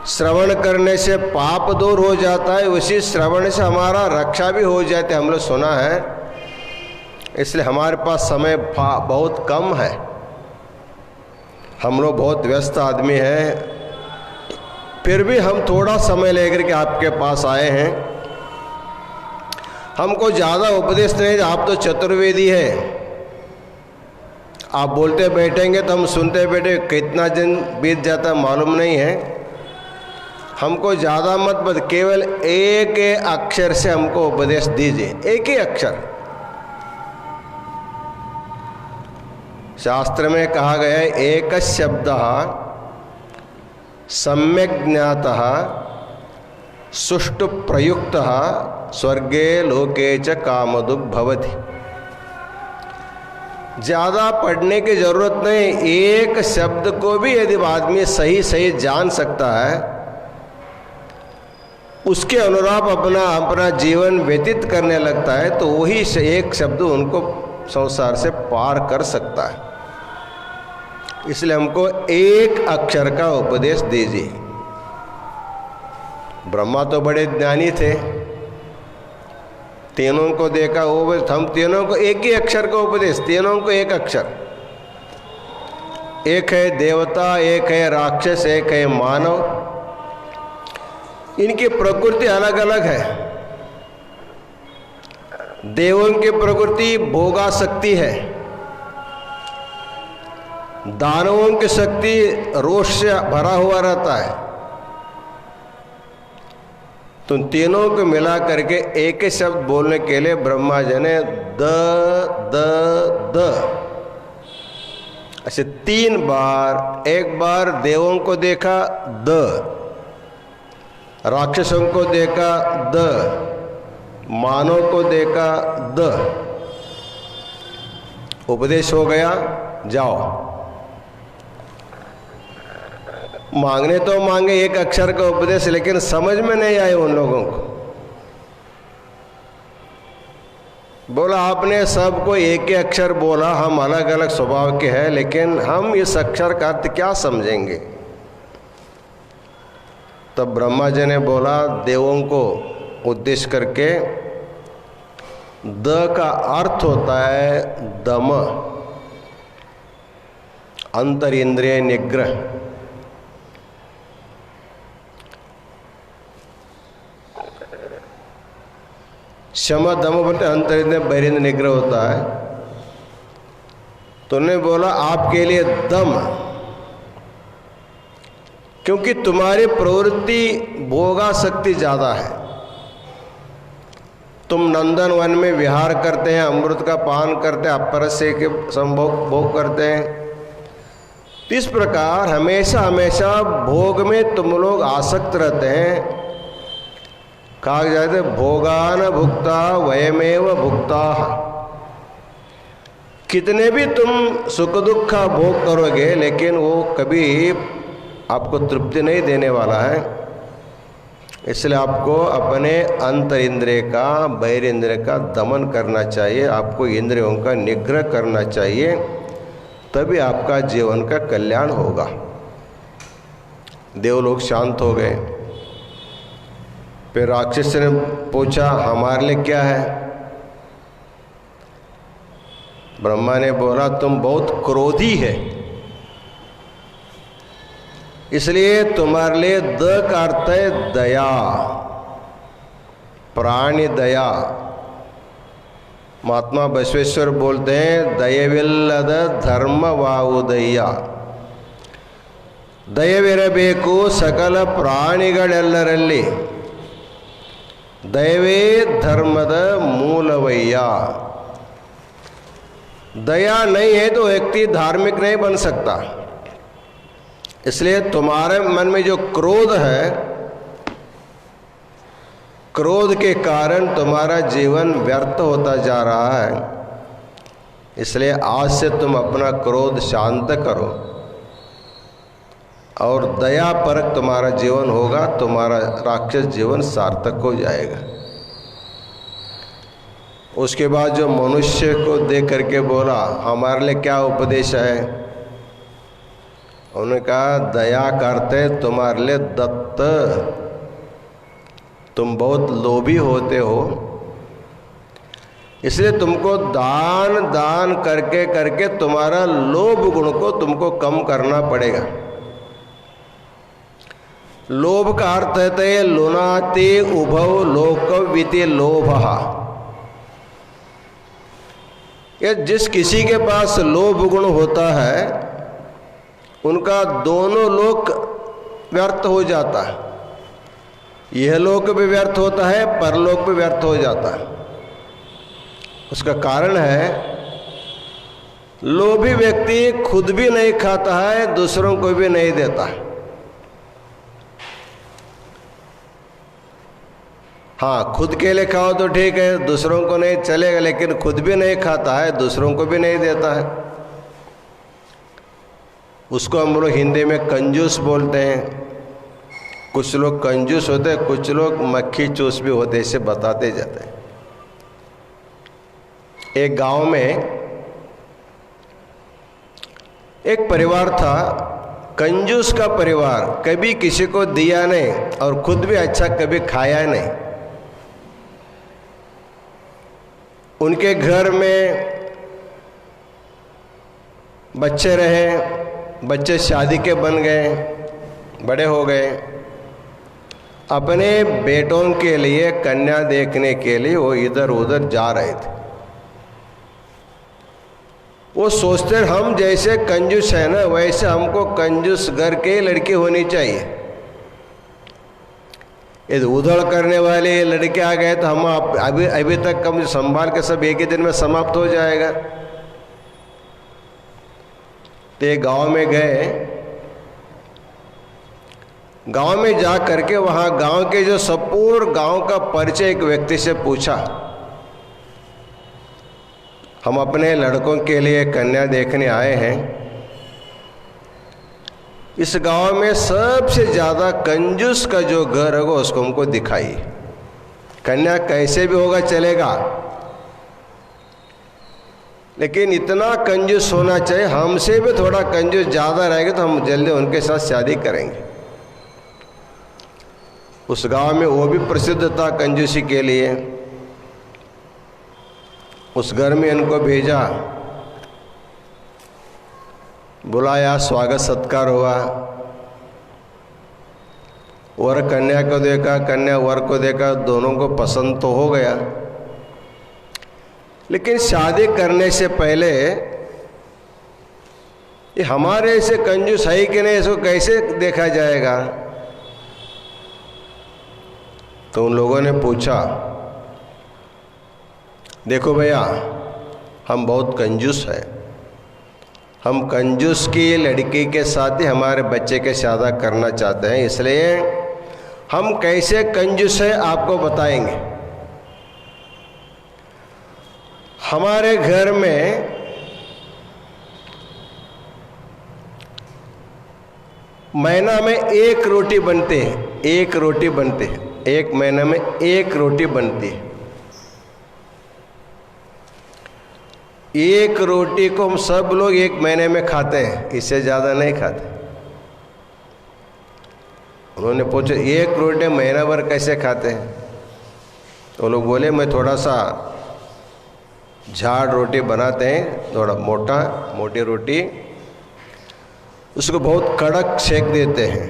श्रवण करने से पाप दूर हो जाता है, उसी श्रवण से हमारा रक्षा भी हो जाती है, हम लोग सुना है। इसलिए हमारे पास समय बहुत कम है, हम लोग बहुत व्यस्त आदमी हैं, फिर भी हम थोड़ा समय लेकर के आपके पास आए हैं। हमको ज़्यादा उपदेश नहीं, आप तो चतुर्वेदी है, आप बोलते बैठेंगे तो हम सुनते बैठे, कितना दिन बीत जाता मालूम नहीं है। हमको ज़्यादा मत केवल एक अक्षर से हमको उपदेश दीजिए, एक ही अक्षर। शास्त्र में कहा गया है एक शब्द सम्यक ज्ञातः सुष्टु प्रयुक्तः स्वर्गे लोके च कामदुग् भवति। ज़्यादा पढ़ने की ज़रूरत नहीं, एक शब्द को भी यदि आदमी सही सही जान सकता है, उसके अनुरूप अपना जीवन व्यतीत करने लगता है, तो वही एक शब्द उनको संसार से पार कर सकता है। इसलिए हमको एक अक्षर का उपदेश दीजिए। ब्रह्मा तो बड़े ज्ञानी थे, तीनों को देखा, वो हम तीनों को एक ही अक्षर का उपदेश, तीनों को एक अक्षर। एक है देवता, एक है राक्षस, एक है मानव। इनकी प्रकृति अलग अलग है। देवों की प्रकृति भोगासक्ति है, दानवों की शक्ति रोष से भरा हुआ रहता है। तो तीनों को मिला करके एक ही शब्द बोलने के लिए ब्रह्मा जी ने द द द ऐसे 3 बार, एक बार देवों को देखा द, राक्षसों को देखा द, मानव को देखा द, उपदेश हो गया, जाओ। मांगने तो मांगे एक अक्षर का उपदेश, लेकिन समझ में नहीं आए उन लोगों को। बोला आपने सबको एक ही अक्षर बोला, हम अलग अलग स्वभाव के हैं, लेकिन हम इस अक्षर का अर्थ क्या समझेंगे। तब ब्रह्मा जी ने बोला, देवों को उद्देश्य करके, द का अर्थ होता है दम, अंतर इंद्रिय निग्रह। क्षमा दम बोलते अंतर इंद्रिय बहिरेंद्र निग्रह होता है। तो उन्होंने बोला आपके लिए दम, क्योंकि तुम्हारी प्रवृत्ति भोगासक्ति ज्यादा है। तुम नंदन वन में विहार करते हैं, अमृत का पान करते हैं, अपरस्य के संभोग भोग करते हैं। इस प्रकार हमेशा हमेशा भोग में तुम लोग आसक्त रहते हैं। कहा जाते भोगान भुक्ता वयमेव भुक्ता। कितने भी तुम सुख दुख का भोग करोगे, लेकिन वो कभी आपको तृप्ति नहीं देने वाला है। इसलिए आपको अपने अंतर इंद्रिय का, बहिर इंद्रिय का दमन करना चाहिए, आपको इंद्रियों का निग्रह करना चाहिए, तभी आपका जीवन का कल्याण होगा। देवलोग शांत हो गए। फिर राक्षस ने पूछा हमारे लिए क्या है। ब्रह्मा ने बोला तुम बहुत क्रोधी है, इसलिए तुम्हारे लिए द का अर्थ है दया, प्राणी दया। महात्मा बसवेश्वर बोलते हैं दयविಲ್ಲದ ಧರ್ಮವಾವುದಯ್ಯ। ದಯವಿರಬೇಕು ಸಕಲ ಪ್ರಾಣಿಗಳೆಲ್ಲರಲ್ಲಿ, ದಯವೇ ಧರ್ಮದ ಮೂಲವಯ್ಯ। दया नहीं है तो व्यक्ति धार्मिक नहीं बन सकता। इसलिए तुम्हारे मन में जो क्रोध है, क्रोध के कारण तुम्हारा जीवन व्यर्थ होता जा रहा है। इसलिए आज से तुम अपना क्रोध शांत करो और दया परक तुम्हारा जीवन होगा, तुम्हारा राक्षस जीवन सार्थक हो जाएगा। उसके बाद जो मनुष्य को देख करके बोला हमारे लिए क्या उपदेश है, उन्होंने कहा दया करते तुम्हारे लिए दत्त। तुम बहुत लोभी होते हो, इसलिए तुमको दान दान करके करके तुम्हारा लोभ गुण को तुमको कम करना पड़ेगा। लोभ का अर्थ है लुनाति उभव लोकविति लोभः। ये जिस किसी के पास लोभ गुण होता है उनका दोनों लोक व्यर्थ हो जाता है। यह लोक भी व्यर्थ होता है, परलोक भी व्यर्थ हो जाता है। उसका कारण है लोभी व्यक्ति खुद भी नहीं खाता है, दूसरों को भी नहीं देता। हाँ, खुद के लिए खाओ तो ठीक है, दूसरों को नहीं चलेगा, लेकिन खुद भी नहीं खाता है, दूसरों को भी नहीं देता है। उसको हम लोग हिंदी में कंजूस बोलते हैं। कुछ लोग कंजूस होते हैं, कुछ लोग मक्खी चूस भी होते, इसे बताते जाते हैं। एक गांव में एक परिवार था, कंजूस का परिवार, कभी किसी को दिया नहीं और खुद भी अच्छा कभी खाया नहीं। उनके घर में बच्चे रहे, बच्चे शादी के बन गए, बड़े हो गए। अपने बेटों के लिए कन्या देखने के लिए वो इधर उधर जा रहे थे। वो सोचते हम जैसे कंजूस है ना, वैसे हमको कंजूस घर के लड़की होनी चाहिए। यदि उधड़ करने वाले लड़के आ गए तो हम अभी तक कम संभाल के सब एक ही दिन में समाप्त हो जाएगा। तो गांव में गए, गांव में जा करके वहां गांव के जो संपूर्ण गांव का परिचय एक व्यक्ति से पूछा, हम अपने लड़कों के लिए कन्या देखने आए हैं। इस गांव में सबसे ज़्यादा कंजूस का जो घर होगा उसको हमको दिखाइए। कन्या कैसे भी होगा चलेगा, लेकिन इतना कंजूस होना चाहिए, हमसे भी थोड़ा कंजूस ज़्यादा रहेगा तो हम जल्दी उनके साथ शादी करेंगे। उस गांव में वो भी प्रसिद्ध था कंजूसी के लिए। उस घर में इनको भेजा, बुलाया, स्वागत सत्कार हुआ। वर कन्या को देखा, कन्या वर को देखा, दोनों को पसंद तो हो गया, लेकिन शादी करने से पहले ये हमारे से कंजूस है कि नहीं, इसको कैसे देखा जाएगा। तो उन लोगों ने पूछा, देखो भैया, हम बहुत कंजूस हैं, हम कंजूस की लड़की के साथ ही हमारे बच्चे के शादी करना चाहते हैं, इसलिए हम कैसे कंजूस हैं आपको बताएंगे। हमारे घर में महीना में एक रोटी बनती है, एक रोटी बनती है, एक महीने में एक रोटी बनती है। एक रोटी को हम सब लोग एक महीने में खाते हैं, इससे ज़्यादा नहीं खाते। उन्होंने पूछा, एक रोटी महीना भर कैसे खाते हैं? तो लोग बोले, मैं थोड़ा सा झाड़ रोटी बनाते हैं, थोड़ा मोटी रोटी, उसको बहुत कड़क सेक देते हैं।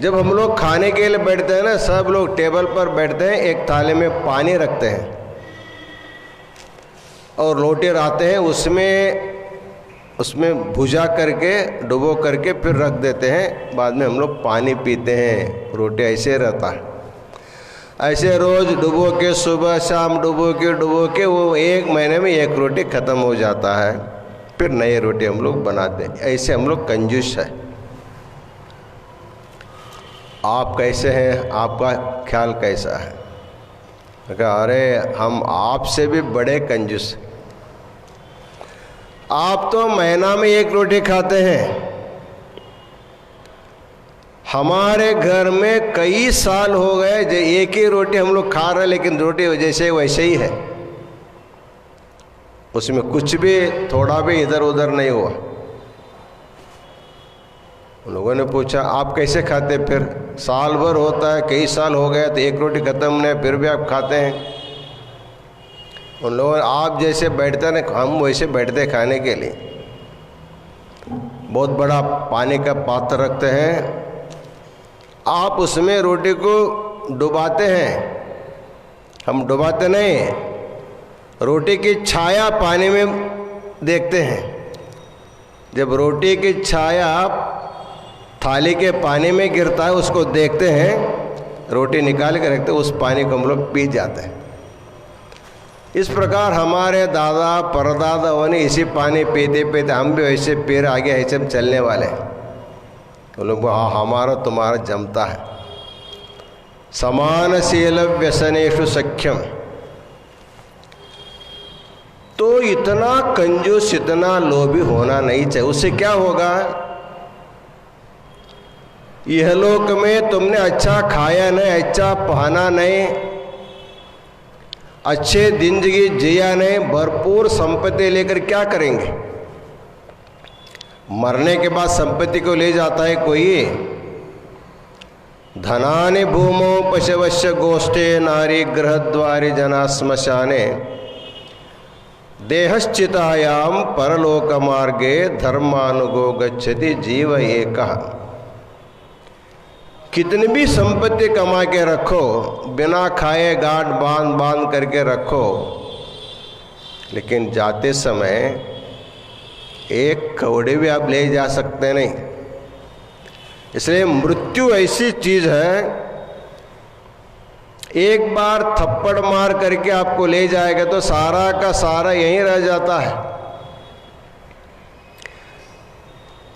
जब हम लोग खाने के लिए बैठते हैं ना, सब लोग टेबल पर बैठते हैं, एक थाली में पानी रखते हैं और रोटी लाते हैं, उसमें भुजा करके डुबो करके फिर रख देते हैं। बाद में हम लोग पानी पीते हैं। रोटी ऐसे रहता है, ऐसे रोज डुबो के, सुबह शाम डुबो के वो एक महीने में एक रोटी ख़त्म हो जाता है, फिर नई रोटी हम लोग बनाते हैं। ऐसे हम लोग कंजूस है। आप कैसे हैं, आपका ख्याल कैसा है? कहा, अरे हम आपसे भी बड़े कंजूस। आप तो महीना में एक रोटी खाते हैं, हमारे घर में कई साल हो गए एक ही रोटी हम लोग खा रहे हैं, लेकिन रोटी जैसे वैसे ही है, उसमें कुछ भी थोड़ा भी इधर उधर नहीं हुआ। उन लोगों ने पूछा, आप कैसे खाते? फिर साल भर होता है, कई साल हो गए तो एक रोटी खत्म नहीं, फिर भी आप खाते हैं। उन लोगों, आप जैसे बैठते ना, हम वैसे बैठते खाने के लिए। बहुत बड़ा पानी का पात्र रखते हैं, आप उसमें रोटी को डुबाते हैं, हम डुबाते नहीं, रोटी की छाया पानी में देखते हैं। जब रोटी की छाया थाली के पानी में गिरता है, उसको देखते हैं, रोटी निकाल के रखते हैं, उस पानी को हम लोग पी जाते हैं। इस प्रकार हमारे दादा परदादाओं ने इसी पानी पीते पीते हम भी वैसे पी रहे, आगे ऐसे चलने वाले। तो लोग, हाँ, हमारा तुम्हारा जमता है। समानशील व्यसनेषु सख्यम। तो इतना कंजूस, इतना लोभी होना नहीं चाहिए। उससे क्या होगा, यह लोक में तुमने अच्छा खाया नहीं, अच्छा पहना नहीं, अच्छे जिंदगी जिया नहीं, भरपूर संपत्ति लेकर क्या करेंगे? मरने के बाद संपत्ति को ले जाता है कोई। धनानि भूमो पशवश्य गोष्ठे नारी गृहद्वारे जना श्मशाने देहश्चितायाम परलोक मार्गे धर्मानुगो गच्छति जीव एकः। कितनी भी संपत्ति कमा के रखो, बिना खाए गांठ बांध बांध करके रखो, लेकिन जाते समय एक कौड़े भी आप ले जा सकते नहीं। इसलिए मृत्यु ऐसी चीज है, एक बार थप्पड़ मार करके आपको ले जाएगा तो सारा का सारा यहीं रह जाता है।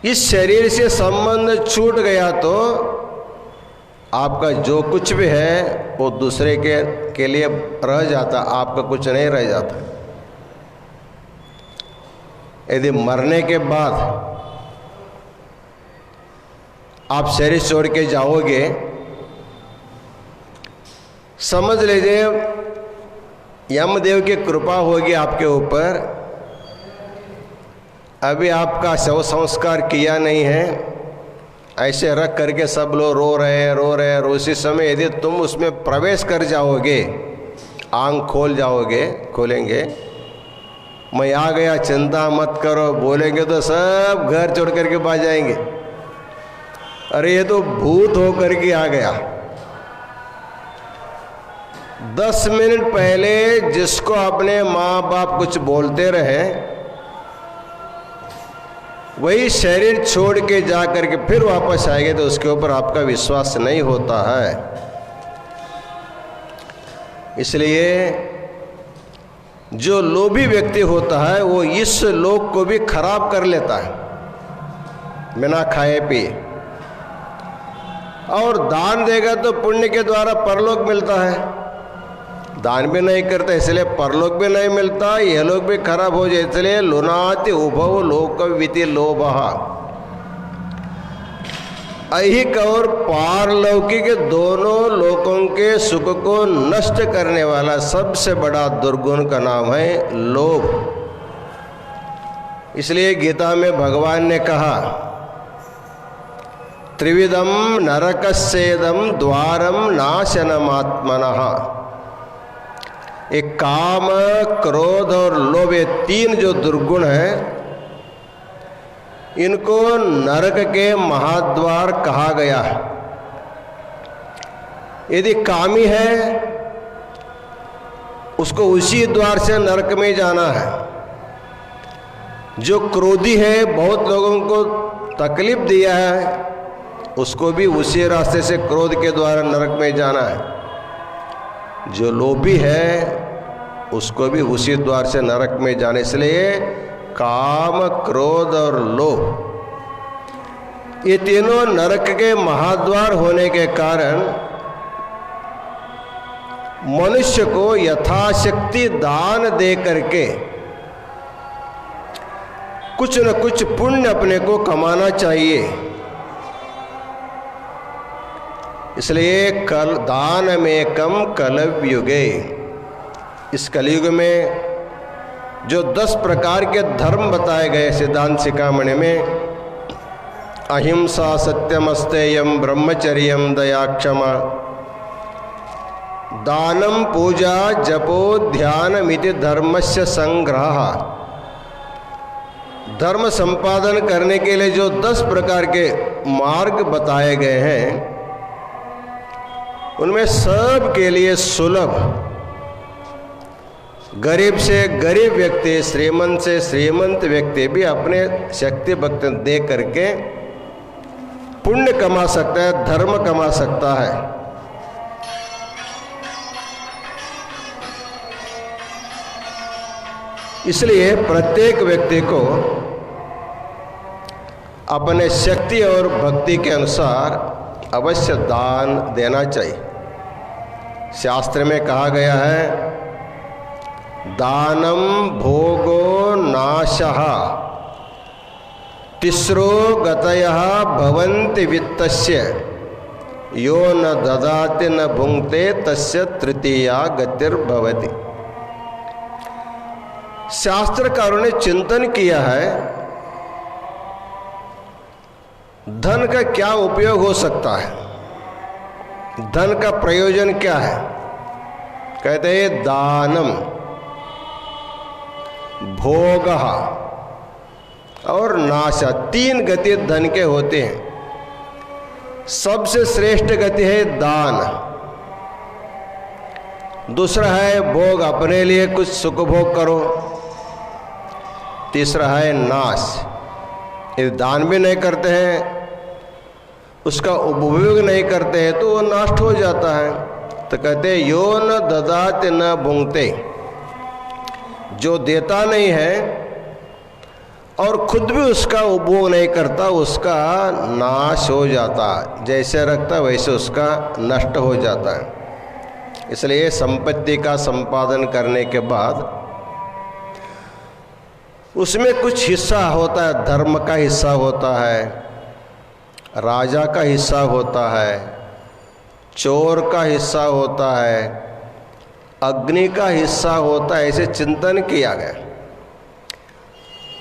इस शरीर से संबंध छूट गया तो आपका जो कुछ भी है वो दूसरे के लिए रह जाता, आपका कुछ नहीं रह जाता। यदि मरने के बाद आप शरीर छोड़ के जाओगे, समझ लीजिए यमदेव की कृपा होगी आपके ऊपर। अभी आपका शव संस्कार किया नहीं है, ऐसे रख करके सब लोग रो रहे हैं। उसी समय यदि तुम उसमें प्रवेश कर जाओगे, आंख खोलेंगे, मैं आ गया चिंता मत करो बोलेंगे तो सब घर छोड़ करके भाग जाएंगे। अरे ये तो भूत होकर के आ गया। 10 मिनट पहले जिसको अपने माँ बाप कुछ बोलते रहे, वही शरीर छोड़ के जा करके फिर वापस आएंगे तो उसके ऊपर आपका विश्वास नहीं होता है। इसलिए जो लोभी व्यक्ति होता है वो इस लोक को भी खराब कर लेता है बिना खाए पिए, और दान देगा तो पुण्य के द्वारा परलोक मिलता है। दान भी नहीं करता इसलिए परलोक भी नहीं मिलता, यह लोग भी खराब हो जाए। इसलिए लुनाति उभव लोक विति लोभः। ऐहिक और पारलौकिक दोनों लोकों के सुख को नष्ट करने वाला सबसे बड़ा दुर्गुण का नाम है लोभ। इसलिए गीता में भगवान ने कहा, त्रिविधम नरकस्येदम द्वारम नाशनमात्मनः। एक काम, क्रोध और लोभ, ये 3 जो दुर्गुण हैं, इनको नरक के महाद्वार कहा गया है। यदि कामी है उसको उसी द्वार से नरक में जाना है। जो क्रोधी है, बहुत लोगों को तकलीफ दिया है, उसको भी उसी रास्ते से क्रोध के द्वारा नरक में जाना है। जो लोभी है उसको भी उसी द्वार से नरक में जाने। इसलिए काम, क्रोध और लोभ, ये तीनों नरक के महाद्वार होने के कारण मनुष्य को यथाशक्ति दान दे करके कुछ न कुछ पुण्य अपने को कमाना चाहिए। इसलिए कल दान में कम कलयुगे, इस कलयुग में जो 10 प्रकार के धर्म बताए गए सिद्धांत शिखामणि में, अहिंसा, सत्यमस्तेयम, ब्रह्मचर्यम, दया, क्षमा, दानम, पूजा, जपो, ध्यानमिति धर्मस्य संग्रह। धर्म संपादन करने के लिए जो 10 प्रकार के मार्ग बताए गए हैं, उनमें सब के लिए सुलभ, गरीब से गरीब व्यक्ति, श्रीमंत से श्रीमंत व्यक्ति भी अपने शक्ति भक्ति दे करके पुण्य कमा सकता है, धर्म कमा सकता है। इसलिए प्रत्येक व्यक्ति को अपने शक्ति और भक्ति के अनुसार अवश्य दान देना चाहिए। शास्त्र में कहा गया है, दानम भोगो नाशः तिस्रो गतयः भवन्ति वित्तस्य यो न ददाति न भुंक्ते तस्य तृतीया गतिर्भवति। शास्त्रकारों ने चिंतन किया है धन का क्या उपयोग हो सकता है, धन का प्रयोजन क्या है। कहते हैं दानम, भोगः और नाशः, 3 गति धन के होते हैं। सबसे श्रेष्ठ गति है दान, दूसरा है भोग, अपने लिए कुछ सुख भोग करो, तीसरा है नाश, यदि दान भी नहीं करते हैं, उसका उपयोग नहीं करते हैं तो वो नष्ट हो जाता है। तो कहते हैं यो न ददाति न भुंक्ते, जो देता नहीं है और खुद भी उसका उपभोग नहीं करता, उसका नाश हो जाता है, जैसे रखता वैसे उसका नष्ट हो जाता है। इसलिए संपत्ति का संपादन करने के बाद उसमें कुछ हिस्सा होता है, धर्म का हिस्सा होता है, राजा का हिस्सा होता है, चोर का हिस्सा होता है, अग्नि का हिस्सा होता है। ऐसे चिंतन किया गया।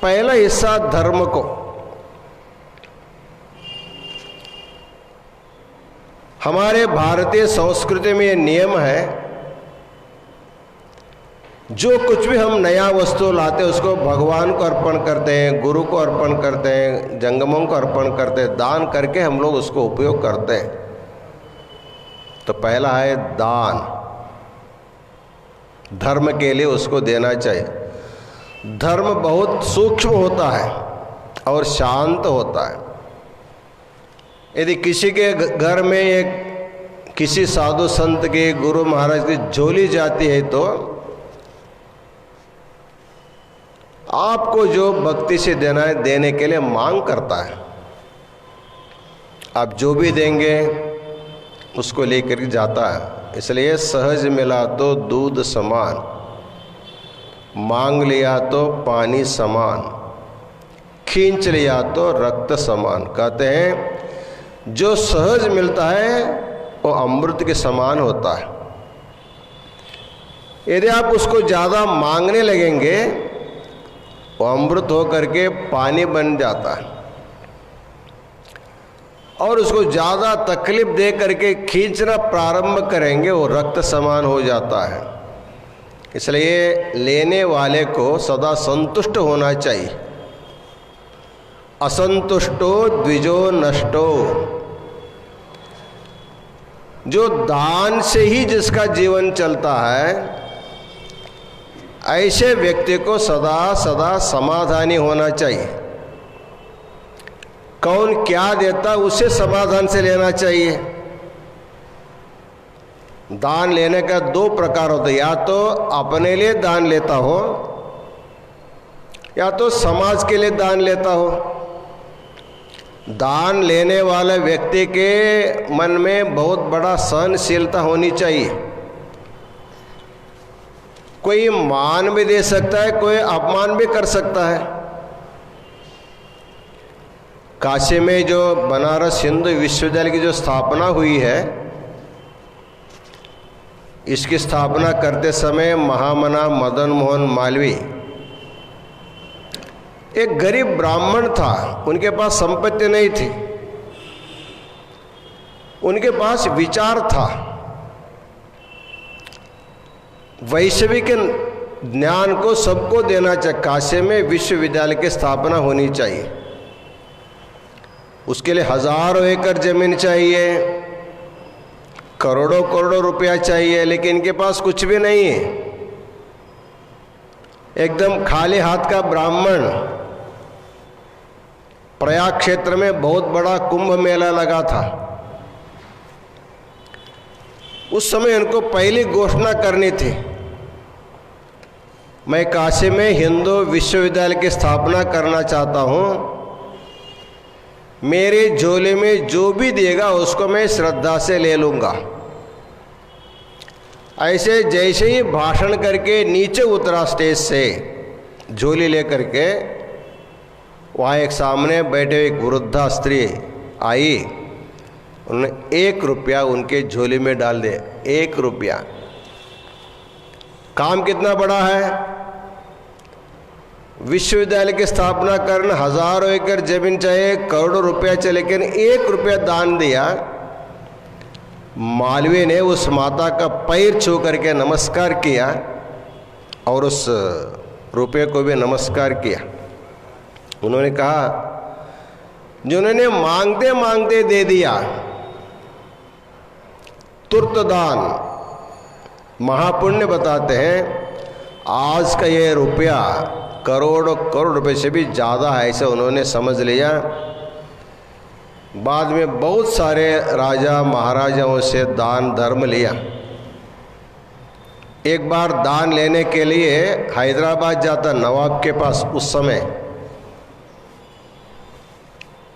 पहला हिस्सा धर्म को, हमारे भारतीय संस्कृति में ये नियम है, जो कुछ भी हम नया वस्तु लाते हैं उसको भगवान को अर्पण करते हैं, गुरु को अर्पण करते हैं, जंगमों को अर्पण करते हैं, दान करके हम लोग उसको उपयोग करते हैं। तो पहला है दान, धर्म के लिए उसको देना चाहिए। धर्म बहुत सूक्ष्म होता है और शांत होता है। यदि किसी के घर में एक किसी साधु संत के, गुरु महाराज की झोली जाती है तो आपको जो भक्ति से देना है देने के लिए मांग करता है। आप जो भी देंगे उसको लेकर जाता है। इसलिए सहज मिला तो दूध समान, मांग लिया तो पानी समान, खींच लिया तो रक्त समान। कहते हैं जो सहज मिलता है वो अमृत के समान होता है। यदि आप उसको ज़्यादा मांगने लगेंगे वो अमृत हो करके पानी बन जाता है, और उसको ज़्यादा तकलीफ दे करके खींचना प्रारंभ करेंगे वो रक्त समान हो जाता है। इसलिए लेने वाले को सदा संतुष्ट होना चाहिए। असंतुष्टो द्विजो नष्टो, जो दान से ही जिसका जीवन चलता है ऐसे व्यक्ति को सदा सदा समाधानी होना चाहिए। कौन क्या देता उसे समाधान से लेना चाहिए। दान लेने का 2 प्रकार होते हैं, या तो अपने लिए दान लेता हो या तो समाज के लिए दान लेता हो। दान लेने वाले व्यक्ति के मन में बहुत बड़ा सहनशीलता होनी चाहिए। कोई मान भी दे सकता है, कोई अपमान भी कर सकता है। काशी में जो बनारस हिंदू विश्वविद्यालय की जो स्थापना हुई है, इसकी स्थापना करते समय महामना मदन मोहन मालवीय एक गरीब ब्राह्मण था। उनके पास संपत्ति नहीं थी, उनके पास विचार था। वैश्विक ज्ञान को सबको देना चाहिए। काशी में विश्वविद्यालय की स्थापना होनी चाहिए। उसके लिए हजारों एकड़ जमीन चाहिए, करोड़ों करोड़ों रुपया चाहिए, लेकिन इनके पास कुछ भी नहीं है। एकदम खाली हाथ का ब्राह्मण। प्रयाग क्षेत्र में बहुत बड़ा कुंभ मेला लगा था। उस समय इनको पहली घोषणा करनी थी, मैं काशी में हिंदू विश्वविद्यालय की स्थापना करना चाहता हूँ, मेरे झोले में जो भी देगा उसको मैं श्रद्धा से ले लूँगा। ऐसे जैसे ही भाषण करके नीचे उतरा स्टेज से झोली लेकर के, वहाँ एक सामने बैठे एक वृद्धा स्त्री आई, उन्होंने 1 रुपया उनके झोली में डाल दिया। 1 रुपया। काम कितना बड़ा है। विश्वविद्यालय की स्थापना करना, हजारों एकड़ जमीन चाहिए, करोड़ों रुपया चाहिए, लेकिन 1 रुपया दान दिया। मालवीय ने उस माता का पैर छू करके नमस्कार किया और उस रुपये को भी नमस्कार किया। उन्होंने कहा, जिन्होंने मांगते मांगते दे दिया, तुर्त दान महापुण्य बताते हैं। आज का ये रुपया करोड़ करोड़ रुपए से भी ज़्यादा है, ऐसे उन्होंने समझ लिया। बाद में बहुत सारे राजा महाराजाओं से दान धर्म लिया। एक बार दान लेने के लिए हैदराबाद जाता नवाब के पास, उस समय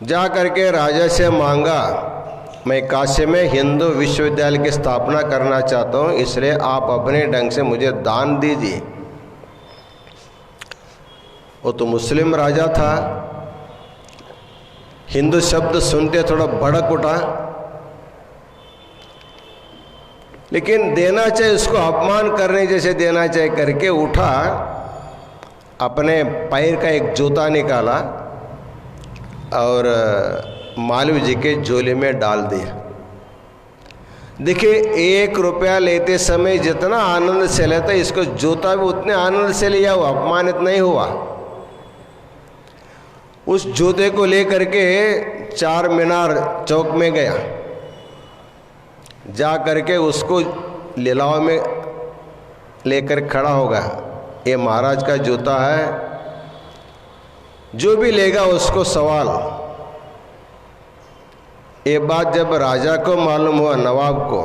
जा करके राजा से मांगा, मैं काशी में हिंदू विश्वविद्यालय की स्थापना करना चाहता हूँ, इसलिए आप अपने ढंग से मुझे दान दीजिए। वो तो मुस्लिम राजा था, हिंदू शब्द सुनते थोड़ा भड़क उठा, लेकिन देना चाहिए उसको अपमान करने जैसे देना चाहिए करके उठा, अपने पैर का एक जूता निकाला और मालवीय जी के झोले में डाल दिया। देखिए, 1 रुपया लेते समय जितना आनंद से लेता, इसको जूता भी उतने आनंद से लिया, वो अपमानित नहीं हुआ। उस जूते को लेकर के 4 मीनार चौक में गया, जा करके उसको लीलाव में लेकर खड़ा होगा, ये महाराज का जूता है, जो भी लेगा उसको सवाल। ये बात जब राजा को मालूम हुआ, नवाब को,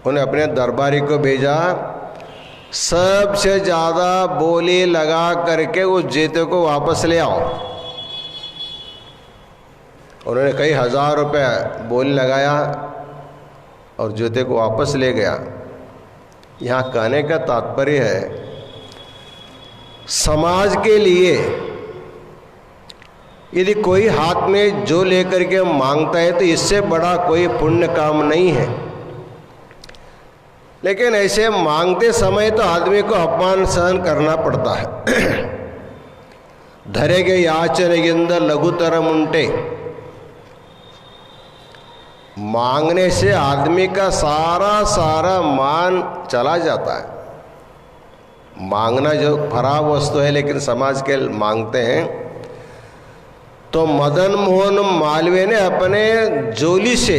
उन्हें अपने दरबारी को भेजा, सबसे ज़्यादा बोली लगा करके उस जूते को वापस ले आओ। उन्होंने कई 1000 रुपये बोली लगाया और जूते को वापस ले गया। यहाँ कहने का तात्पर्य है, समाज के लिए यदि कोई हाथ में जो लेकर के मांगता है तो इससे बड़ा कोई पुण्य काम नहीं है। लेकिन ऐसे मांगते समय तो आदमी को अपमान सहन करना पड़ता है। धरेगे याचनेगिंद लघुतरम उंटे, मांगने से आदमी का सारा मान चला जाता है। मांगना जो खराब वस्तु है, लेकिन समाज के मांगते हैं। तो मदन मोहन मालवीय ने अपने झोली से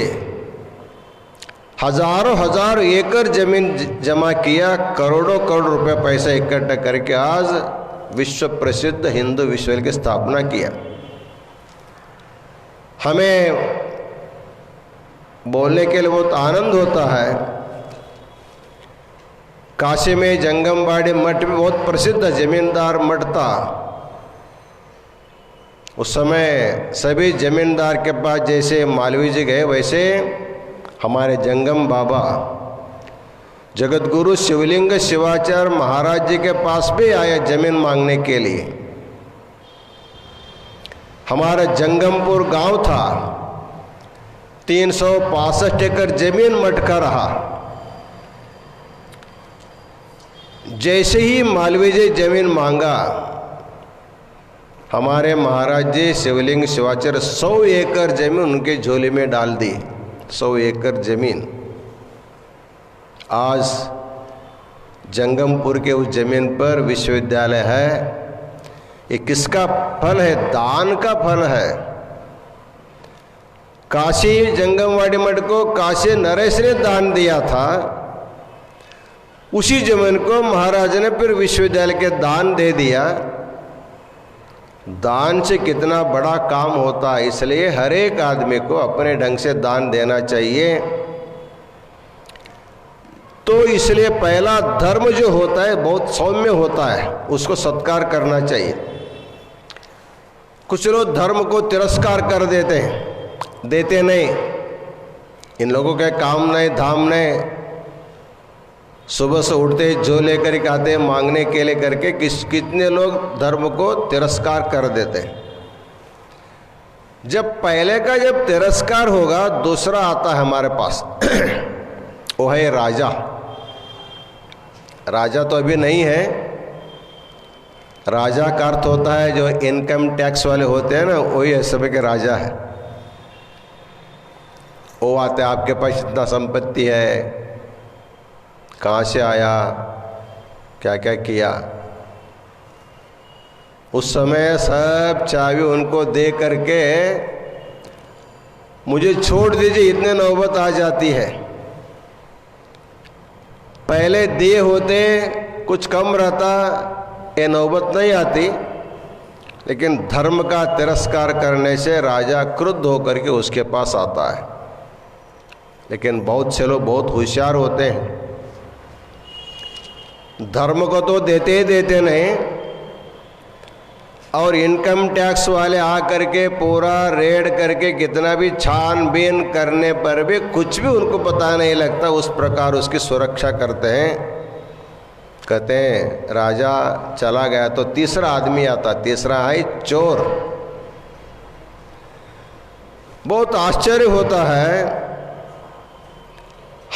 हजारों एकड़ जमीन जमा किया, करोड़ों करोड़ रुपए पैसा इकट्ठा करके आज विश्व प्रसिद्ध हिंदू विश्वविद्यालय की स्थापना किया। हमें बोलने के लिए बहुत आनंद होता है। काशी में जंगमबाड़ी मठ भी बहुत प्रसिद्ध जमींदार मठ था। उस समय सभी जमींदार के पास जैसे मालवीय जी गए, वैसे हमारे जंगम बाबा जगतगुरु शिवलिंग शिवाचार्य महाराज जी के पास भी आए जमीन मांगने के लिए। हमारा जंगमपुर गांव था, 365 एकड़ जमीन मठ का रहा। जैसे ही मालवीय जी जमीन मांगा, हमारे महाराज जी शिवलिंग शिवाचार्य 100 एकड़ जमीन उनके झोले में डाल दी। 100 एकड़ जमीन। आज जंगमपुर के उस जमीन पर विश्वविद्यालय है। ये किसका फल है? दान का फल है। काशी जंगमवाड़ी मठ को काशी नरेश ने दान दिया था। उसी जमीन को महाराज ने फिर विश्वविद्यालय के दान दे दिया। दान से कितना बड़ा काम होता है, इसलिए हर एक आदमी को अपने ढंग से दान देना चाहिए। तो इसलिए पहला धर्म जो होता है बहुत सौम्य होता है, उसको सत्कार करना चाहिए। कुछ लोग धर्म को तिरस्कार कर देते हैं, देते नहीं। इन लोगों के काम नहीं, धाम नहीं, सुबह से उठते ही जो लेकर के आते हैं मांगने के लिए करके कितने लोग धर्म को तिरस्कार कर देते हैं। जब पहले का जब तिरस्कार होगा, दूसरा आता है हमारे पास वो है राजा। राजा तो अभी नहीं है। राजा का अर्थ होता है जो इनकम टैक्स वाले होते हैं ना, वही है सब के राजा है। वो आते हैं, आपके पास इतना संपत्ति है, कहाँ से आया, क्या क्या किया। उस समय सब चाबी उनको दे करके मुझे छोड़ दीजिए, इतने नौबत आ जाती है। पहले दिए होते कुछ कम रहता, ये नौबत नहीं आती। लेकिन धर्म का तिरस्कार करने से राजा क्रुद्ध होकर के उसके पास आता है। लेकिन बहुत से लोग बहुत होशियार होते हैं, धर्म को तो देते ही देते नहीं, और इनकम टैक्स वाले आ करके पूरा रेड करके कितना भी छानबीन करने पर भी कुछ भी उनको पता नहीं लगता। उस प्रकार उसकी सुरक्षा करते हैं। कहते हैं राजा चला गया तो तीसरा आदमी आता, तीसरा है चोर। बहुत आश्चर्य होता है,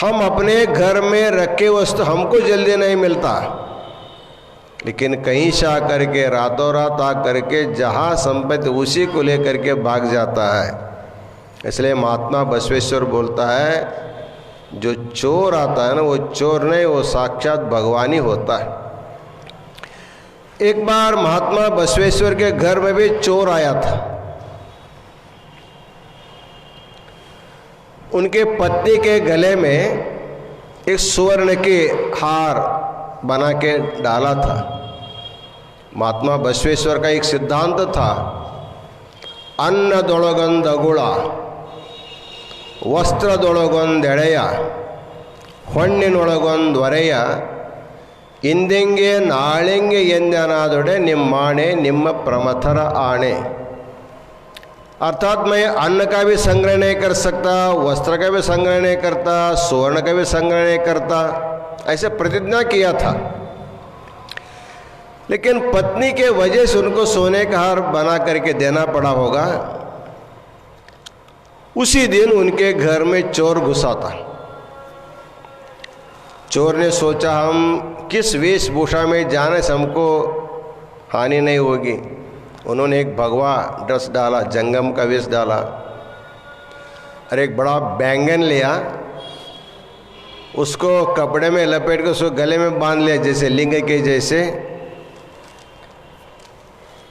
हम अपने घर में रखे वस्तु हमको जल्दी नहीं मिलता, लेकिन कहीं से आकर के रातों रात आकर के जहाँ संपत्ति उसी को लेकर के भाग जाता है। इसलिए महात्मा बसवेश्वर बोलता है, जो चोर आता है ना, वो चोर नहीं, वो साक्षात भगवान ही होता है। एक बार महात्मा बसवेश्वर के घर में भी चोर आया था। उनके पत्नी के गले में एक सुवर्ण के हार बना के डाला था। महात्मा बसवेश्वर का एक सिद्धांत था, अन्नदೊಳಗೊಂದು ಅಗುಳ, ವಸ್ತ್ರದೊಳಗೊಂದು ಎಳೆಯ, ಹೊಣ್ಣಿನೊಳಗೊಂದು ಒರೆಯ, ಇಂದೆಂಗೆ ನಾಳೆಂಗೆ ಎಂದನಾದೊಡೆ ನಿಮ್ಮಾಣೆ ನಿಮ್ಮ ಪ್ರಮಥರ ಆಣೆ। अर्थात मैं अन्न का भी संग्रह नहीं कर सकता, वस्त्र का भी संग्रह नहीं करता, स्वर्ण का भी संग्रह नहीं करता, ऐसे प्रतिज्ञा किया था। लेकिन पत्नी के वजह से उनको सोने का हार बना करके देना पड़ा होगा। उसी दिन उनके घर में चोर घुसा था। चोर ने सोचा हम किस वेशभूषा में जाने से हमको हानि नहीं होगी। उन्होंने एक भगवा ड्रेस डाला, जंगम का वेश डाला, और एक बड़ा बैंगन लिया, उसको कपड़े में लपेट कर उसको गले में बांध लिया जैसे लिंग के जैसे।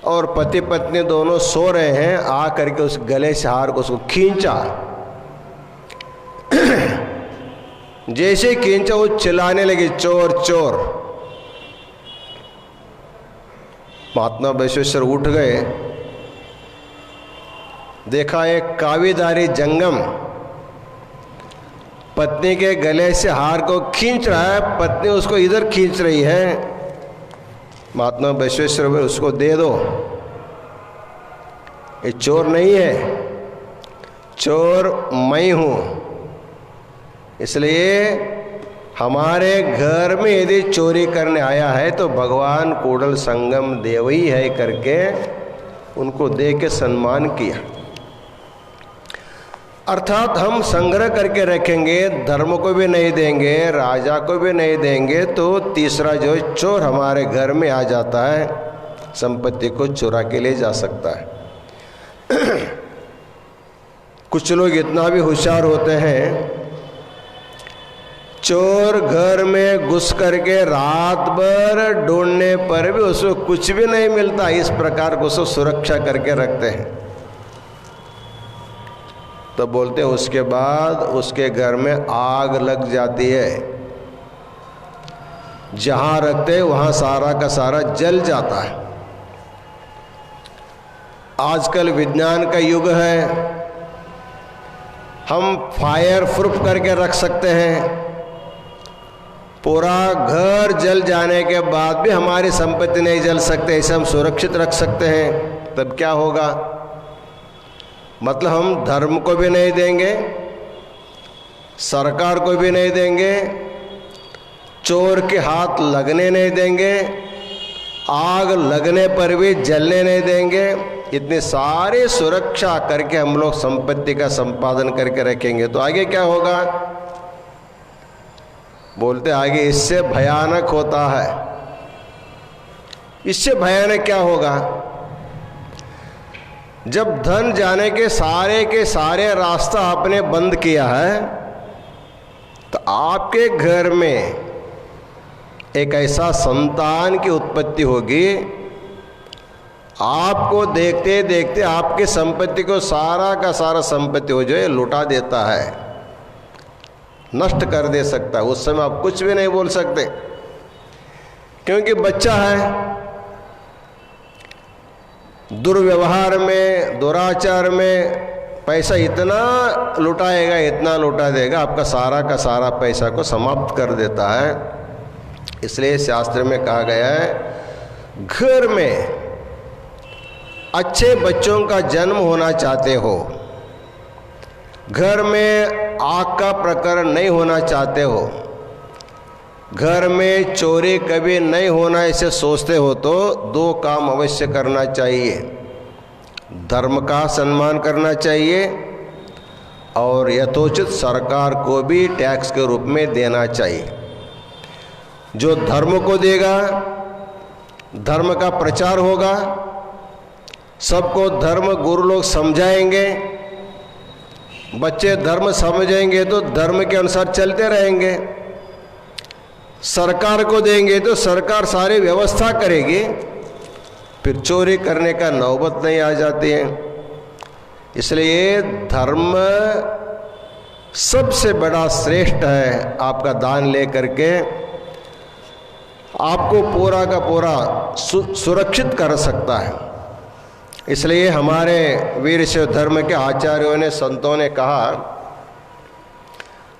और पति पत्नी दोनों सो रहे हैं, आ करके उस गले से हार को उसको खींचा। जैसे खींचा वो चिल्लाने लगी, चोर चोर। महात्मा बसवेश्वर उठ गए, देखा एक कावीधारी जंगम पत्नी के गले से हार को खींच रहा है, पत्नी उसको इधर खींच रही है। महात्मा बसवेश्वर बोले उसको दे दो, ये चोर नहीं है, चोर मैं हूँ। इसलिए हमारे घर में यदि चोरी करने आया है तो भगवान कूडल संगम देव ही है करके उनको दे के सम्मान किया। अर्थात हम संग्रह करके रखेंगे, धर्म को भी नहीं देंगे, राजा को भी नहीं देंगे, तो तीसरा जो चोर हमारे घर में आ जाता है, संपत्ति को चुरा के ले जा सकता है। कुछ लोग इतना भी होशियार होते हैं, चोर घर में घुस करके रात भर ढूंढने पर भी उसको कुछ भी नहीं मिलता, इस प्रकार को उसको सुरक्षा करके रखते हैं। तो बोलते हैं उसके बाद उसके घर में आग लग जाती है, जहां रखते वहां सारा का सारा जल जाता है। आजकल विज्ञान का युग है, हम फायर प्रूफ करके रख सकते हैं। पूरा घर जल जाने के बाद भी हमारी संपत्ति नहीं जल सकते, इसे हम सुरक्षित रख सकते हैं। तब क्या होगा? मतलब हम धर्म को भी नहीं देंगे, सरकार को भी नहीं देंगे, चोर के हाथ लगने नहीं देंगे, आग लगने पर भी जलने नहीं देंगे। इतनी सारी सुरक्षा करके हम लोग संपत्ति का संपादन करके रखेंगे तो आगे क्या होगा? बोलते आगे इससे भयानक होता है। इससे भयानक क्या होगा? जब धन जाने के सारे रास्ता आपने बंद किया है तो आपके घर में एक ऐसा संतान की उत्पत्ति होगी, आपको देखते देखते आपके संपत्ति को सारा का सारा संपत्ति हो जाए लुटा देता है, नष्ट कर दे सकता है। उस समय आप कुछ भी नहीं बोल सकते क्योंकि बच्चा है। दुर्व्यवहार में, दुराचार में पैसा इतना लुटाएगा, इतना लुटा देगा, आपका सारा का सारा पैसा को समाप्त कर देता है। इसलिए शास्त्र में कहा गया है घर में अच्छे बच्चों का जन्म होना चाहते हो, घर में आग का प्रकरण नहीं होना चाहते हो, घर में चोरी कभी नहीं होना ऐसे सोचते हो तो दो काम अवश्य करना चाहिए। धर्म का सम्मान करना चाहिए और यथोचित सरकार को भी टैक्स के रूप में देना चाहिए। जो धर्म को देगा, धर्म का प्रचार होगा, सबको धर्म गुरु लोग समझाएंगे, बच्चे धर्म समझेंगे तो धर्म के अनुसार चलते रहेंगे। सरकार को देंगे तो सरकार सारी व्यवस्था करेगी, फिर चोरी करने का नौबत नहीं आ जाती है। इसलिए धर्म सबसे बड़ा श्रेष्ठ है। आपका दान ले करके आपको पूरा का पूरा सुरक्षित कर सकता है। इसलिए हमारे वीरशैव धर्म के आचार्यों ने, संतों ने कहा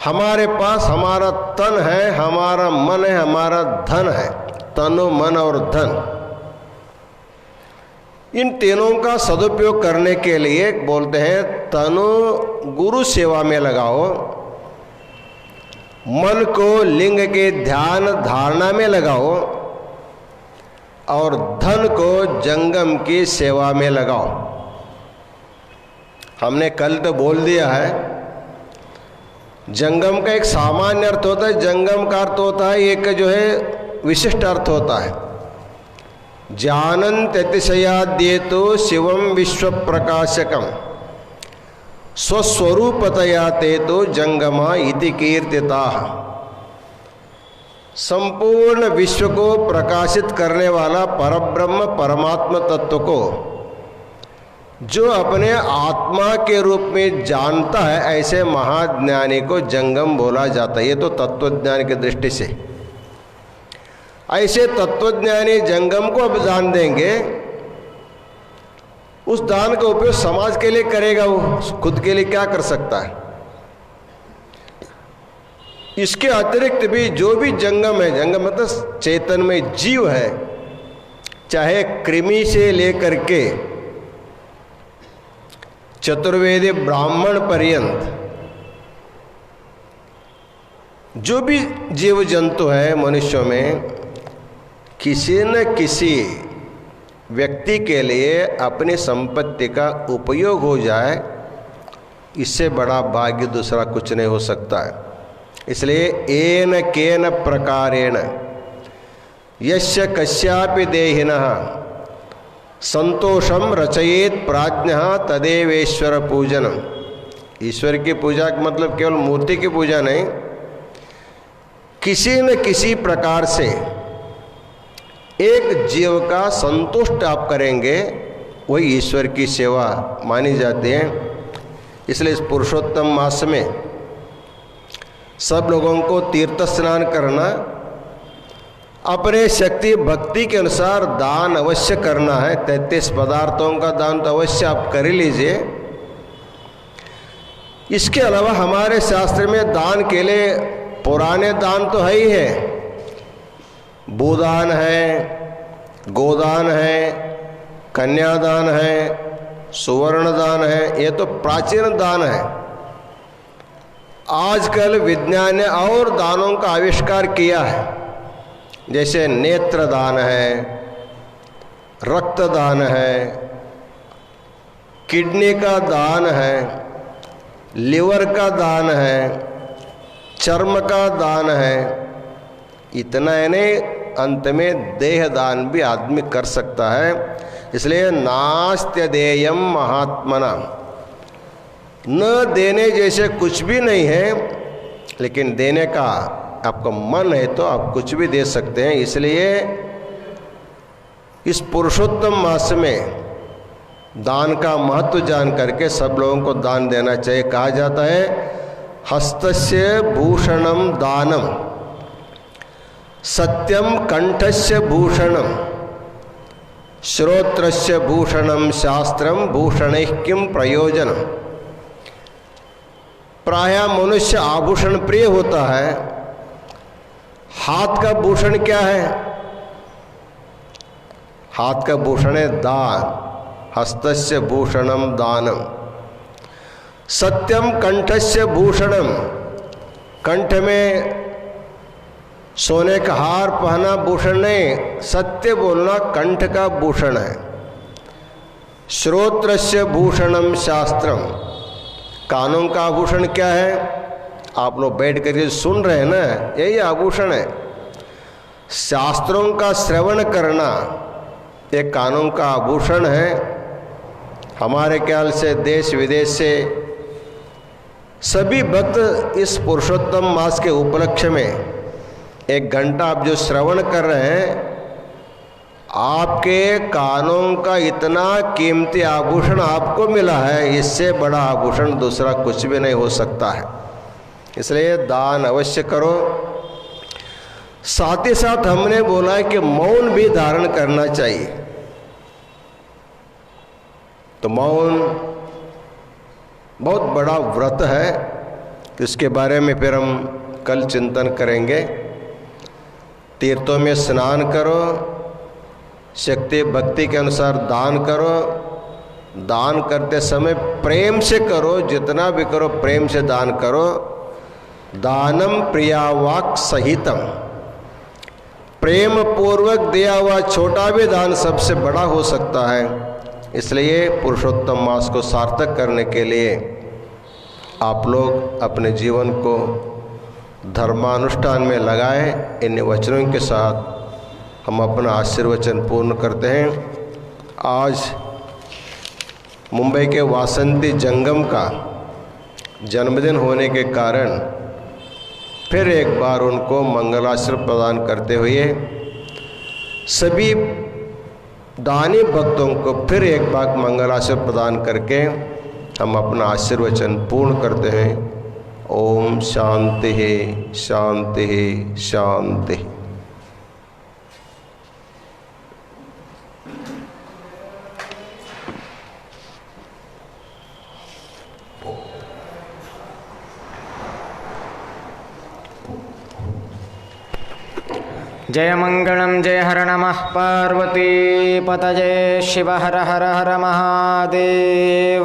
हमारे पास हमारा तन है, हमारा मन है, हमारा धन है। तनु, मन और धन, इन तीनों का सदुपयोग करने के लिए बोलते हैं तनु गुरु सेवा में लगाओ, मन को लिंग के ध्यान धारणा में लगाओ और धन को जंगम की सेवा में लगाओ। हमने कल तो बोल दिया है, जंगम का एक सामान्य अर्थ होता है, जंगम का अर्थ होता है एक जो है विशिष्ट अर्थ होता है। जानन्त अतिशयाद्येतो शिवम विश्व प्रकाशकम स्वस्वरूपतया ते तो जंगमा इति कीर्तिता। संपूर्ण विश्व को प्रकाशित करने वाला परब्रह्म परमात्मा तत्व को जो अपने आत्मा के रूप में जानता है, ऐसे महाज्ञानी को जंगम बोला जाता है। ये तो तत्वज्ञान की दृष्टि से, ऐसे तत्वज्ञानी जंगम को अब दान देंगे, उस दान का उपयोग समाज के लिए करेगा, वो खुद के लिए क्या कर सकता है। इसके अतिरिक्त भी जो भी जंगम है, जंगम मतलब चेतन में जीव है, चाहे कृमि से लेकर के चतुर्वेदी ब्राह्मण पर्यंत जो भी जीव जंतु है मनुष्यों में, किसी न किसी व्यक्ति के लिए अपनी संपत्ति का उपयोग हो जाए, इससे बड़ा भाग्य दूसरा कुछ नहीं हो सकता है। इसलिए एन केन प्रकारेण यस्य कस्यापि देहिनः संतोषम रचयेत प्राज्ञः तदेवेश्वर पूजनम। ईश्वर की पूजा का मतलब केवल मूर्ति की पूजा नहीं, किसी न किसी प्रकार से एक जीव का संतुष्ट आप करेंगे, वही ईश्वर की सेवा मानी जाती है। इसलिए इस पुरुषोत्तम मास में सब लोगों को तीर्थ स्नान करना, अपने शक्ति भक्ति के अनुसार दान अवश्य करना है। 33 पदार्थों का दान तो अवश्य आप कर ही लीजिए। इसके अलावा हमारे शास्त्र में दान के लिए पुराने दान तो है ही है, भूदान है, गोदान है, कन्यादान है, सुवर्ण दान है, ये तो प्राचीन दान है। आजकल विज्ञान ने और दानों का आविष्कार किया है, जैसे नेत्र दान है, रक्तदान है, किडनी का दान है, लिवर का दान है, चर्म का दान है। इतना है नहीं, अंत में देह दान भी आदमी कर सकता है। इसलिए नास्त्य देयम महात्मना, न देने जैसे कुछ भी नहीं है, लेकिन देने का आपका मन है तो आप कुछ भी दे सकते हैं। इसलिए इस पुरुषोत्तम मास में दान का महत्व जान करके सब लोगों को दान देना चाहिए। कहा जाता है हस्तस्य भूषणम दानम, सत्यम कंठस्य भूषणम, श्रोत्रस्य भूषणम शास्त्रम, भूषणैः किम प्रयोजनम। प्रायः मनुष्य आभूषण प्रिय होता है। हाथ का भूषण क्या है? हाथ का भूषण है दान। हस्तस्य भूषणम दानम, सत्यम कंठस्य भूषणम, कंठ में सोने का हार पहना भूषण नहीं, सत्य बोलना कंठ का भूषण है। श्रोत्रस्य भूषणम शास्त्रम, कानों का आभूषण क्या है? आप लोग बैठ कर सुन रहे हैं ना, यही आभूषण है। शास्त्रों का श्रवण करना एक कानों का आभूषण है। हमारे ख्याल से देश विदेश से सभी भक्त इस पुरुषोत्तम मास के उपलक्ष्य में 1 घंटा आप जो श्रवण कर रहे हैं, आपके कानों का इतना कीमती आभूषण आपको मिला है, इससे बड़ा आभूषण दूसरा कुछ भी नहीं हो सकता है। इसलिए दान अवश्य करो। साथ ही साथ हमने बोला है कि मौन भी धारण करना चाहिए। तो मौन बहुत बड़ा व्रत है, इसके बारे में फिर हम कल चिंतन करेंगे। तीर्थों में स्नान करो, शक्ति भक्ति के अनुसार दान करो। दान करते समय प्रेम से करो, जितना भी करो प्रेम से दान करो। दानम प्रियावाक सहितम, प्रेम पूर्वक दिया हुआ छोटा भी दान सबसे बड़ा हो सकता है। इसलिए पुरुषोत्तम मास को सार्थक करने के लिए आप लोग अपने जीवन को धर्मानुष्ठान में लगाएं। इन वचनों के साथ हम अपना आशीर्वचन पूर्ण करते हैं। आज मुंबई के वासंती जंगम का जन्मदिन होने के कारण फिर एक बार उनको मंगलाश्रम प्रदान करते हुए सभी दानी भक्तों को फिर एक बार मंगलाश्रम प्रदान करके हम अपना आशीर्वचन पूर्ण करते हैं। ओम शांति शांति शांति। जय मंगलम जय हर नमः पार्वती पतये शिव हर हर हर महादेव।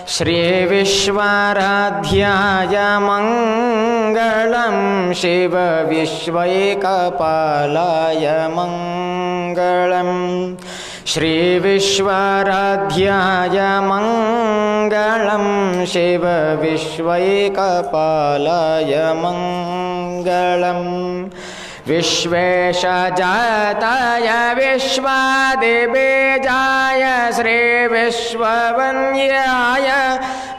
श्री विश्वाराध्याय मंगलम शिव विश्वैकपालाय मंगलम। श्री विश्वाराध्याय मंगलम शिव विश्वैकपालाय मंगलम। विश्वेशजाताय विश्वादिबीजाय श्री विश्ववन्द्याय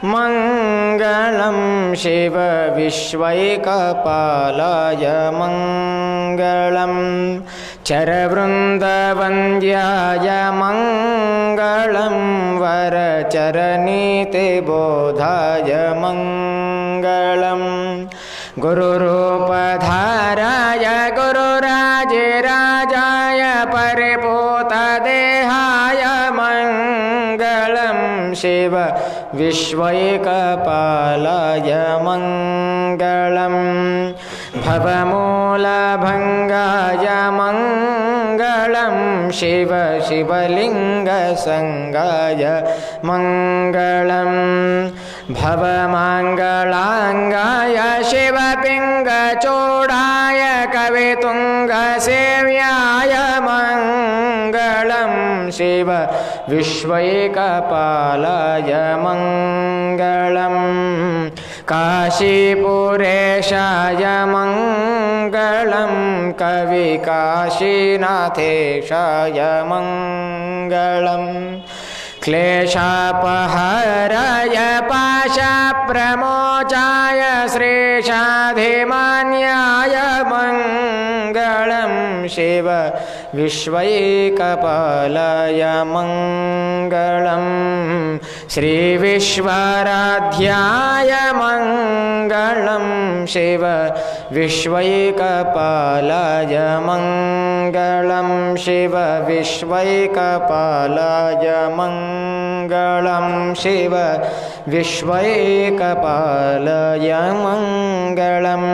मंगलम शिव विश्वैकपालाय मंगलम। चरवृन्दवन्द्याय मंगलम वरचरनीतिबोधाय मंगलम। गुरुरूपधाराय गुरुराजराजाय परिपूतदेहाय मंगलम शिव विश्वैकपालाय मंगलम। भवमूलभङ्गाय मंगलम शिव शिवलिङ्गसङ्गाय मंगलम। भवमङ्गलाङ्गाय पिङ्गचूडाय कवितुङ्गसेव्याय मङ्गलं शिव विश्वैकपालाय मङ्गलं काशीपुरेशाय मङ्गलं कविकाशीनाथेशाय मङ्गलम् क्लेशापहराय पाशप्रमोचाय श्रेषाधिमान्याय मङ्गलं शिव विश्वैकपालाय मङ्गलं श्रीविश्वाराध्याय मङ्गलं शिव विश्वैकपालाय मङ्गलं शिव विश्वैकपालाय मङ्गलं शिव विश्वैकपालाय मङ्गलम्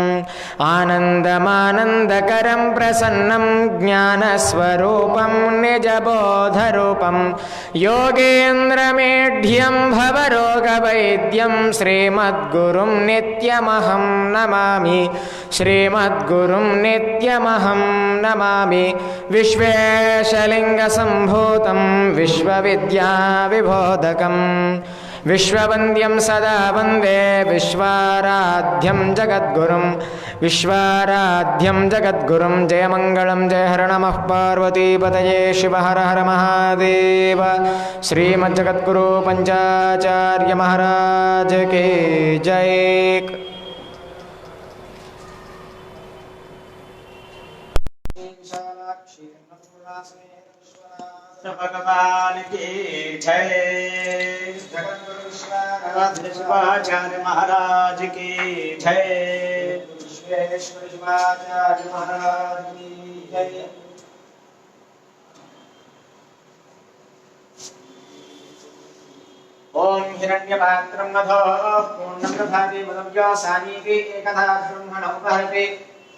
आनन्दमानन्दकरं प्रसन्नं ज्ञानस्वरूपं निजबोधरूपं योगेन्द्रमेढ्यं भवरोगवैद्यं श्रीमद्गुरुं नित्यमहं नमामि श्रीमद्गुरुं नित्यमहं नमामि विश्वेशलिङ्गसम्भूतं विश्वविद्याविबोधकं विश्ववन्द्यं सदा वन्दे विश्वाराध्यं जगद्गुरुं जयमङ्गलं जय हर नमः पार्वतीपतये शिव हर हर महादेव श्रीमज्जगद्गुरु पंचाचार्य महाराज के जय। भगवान की जय। शिवाचार्य महाराज की जय। शिवाचार्य महाराज की जय। ओम हिरण्यपात्रं मधो पूर्णं दधाति मदव्यो सानीति एकधा ब्रह्मणो वहति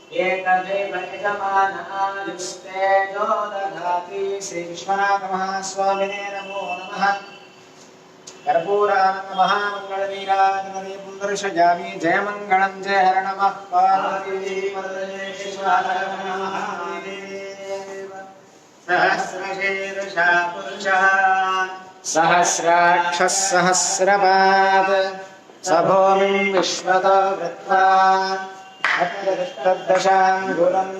एतदेव यजमानायुस्तेजो दधाति। श्री विश्वनाथ महास्वामिने नमो नमः। कर्पूरानन्दमहामङ्गलनीराजनदे पुन्दर्शयामि जयमङ्गलं जय हर नमः पार्वतीपतये शिव हर महादेव। सहस्रशीर्षा पुरुषः सहस्राक्षः सहस्रपात् स भूमिं विश्वतो वृत्वा अत्यदशाङ्गुलम्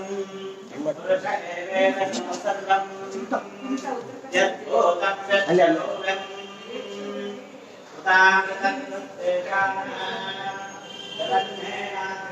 पुरुष एवेन सर्वं यद्भूतं यद्लोकम् उतामितं तेषां जगन्नेनाथ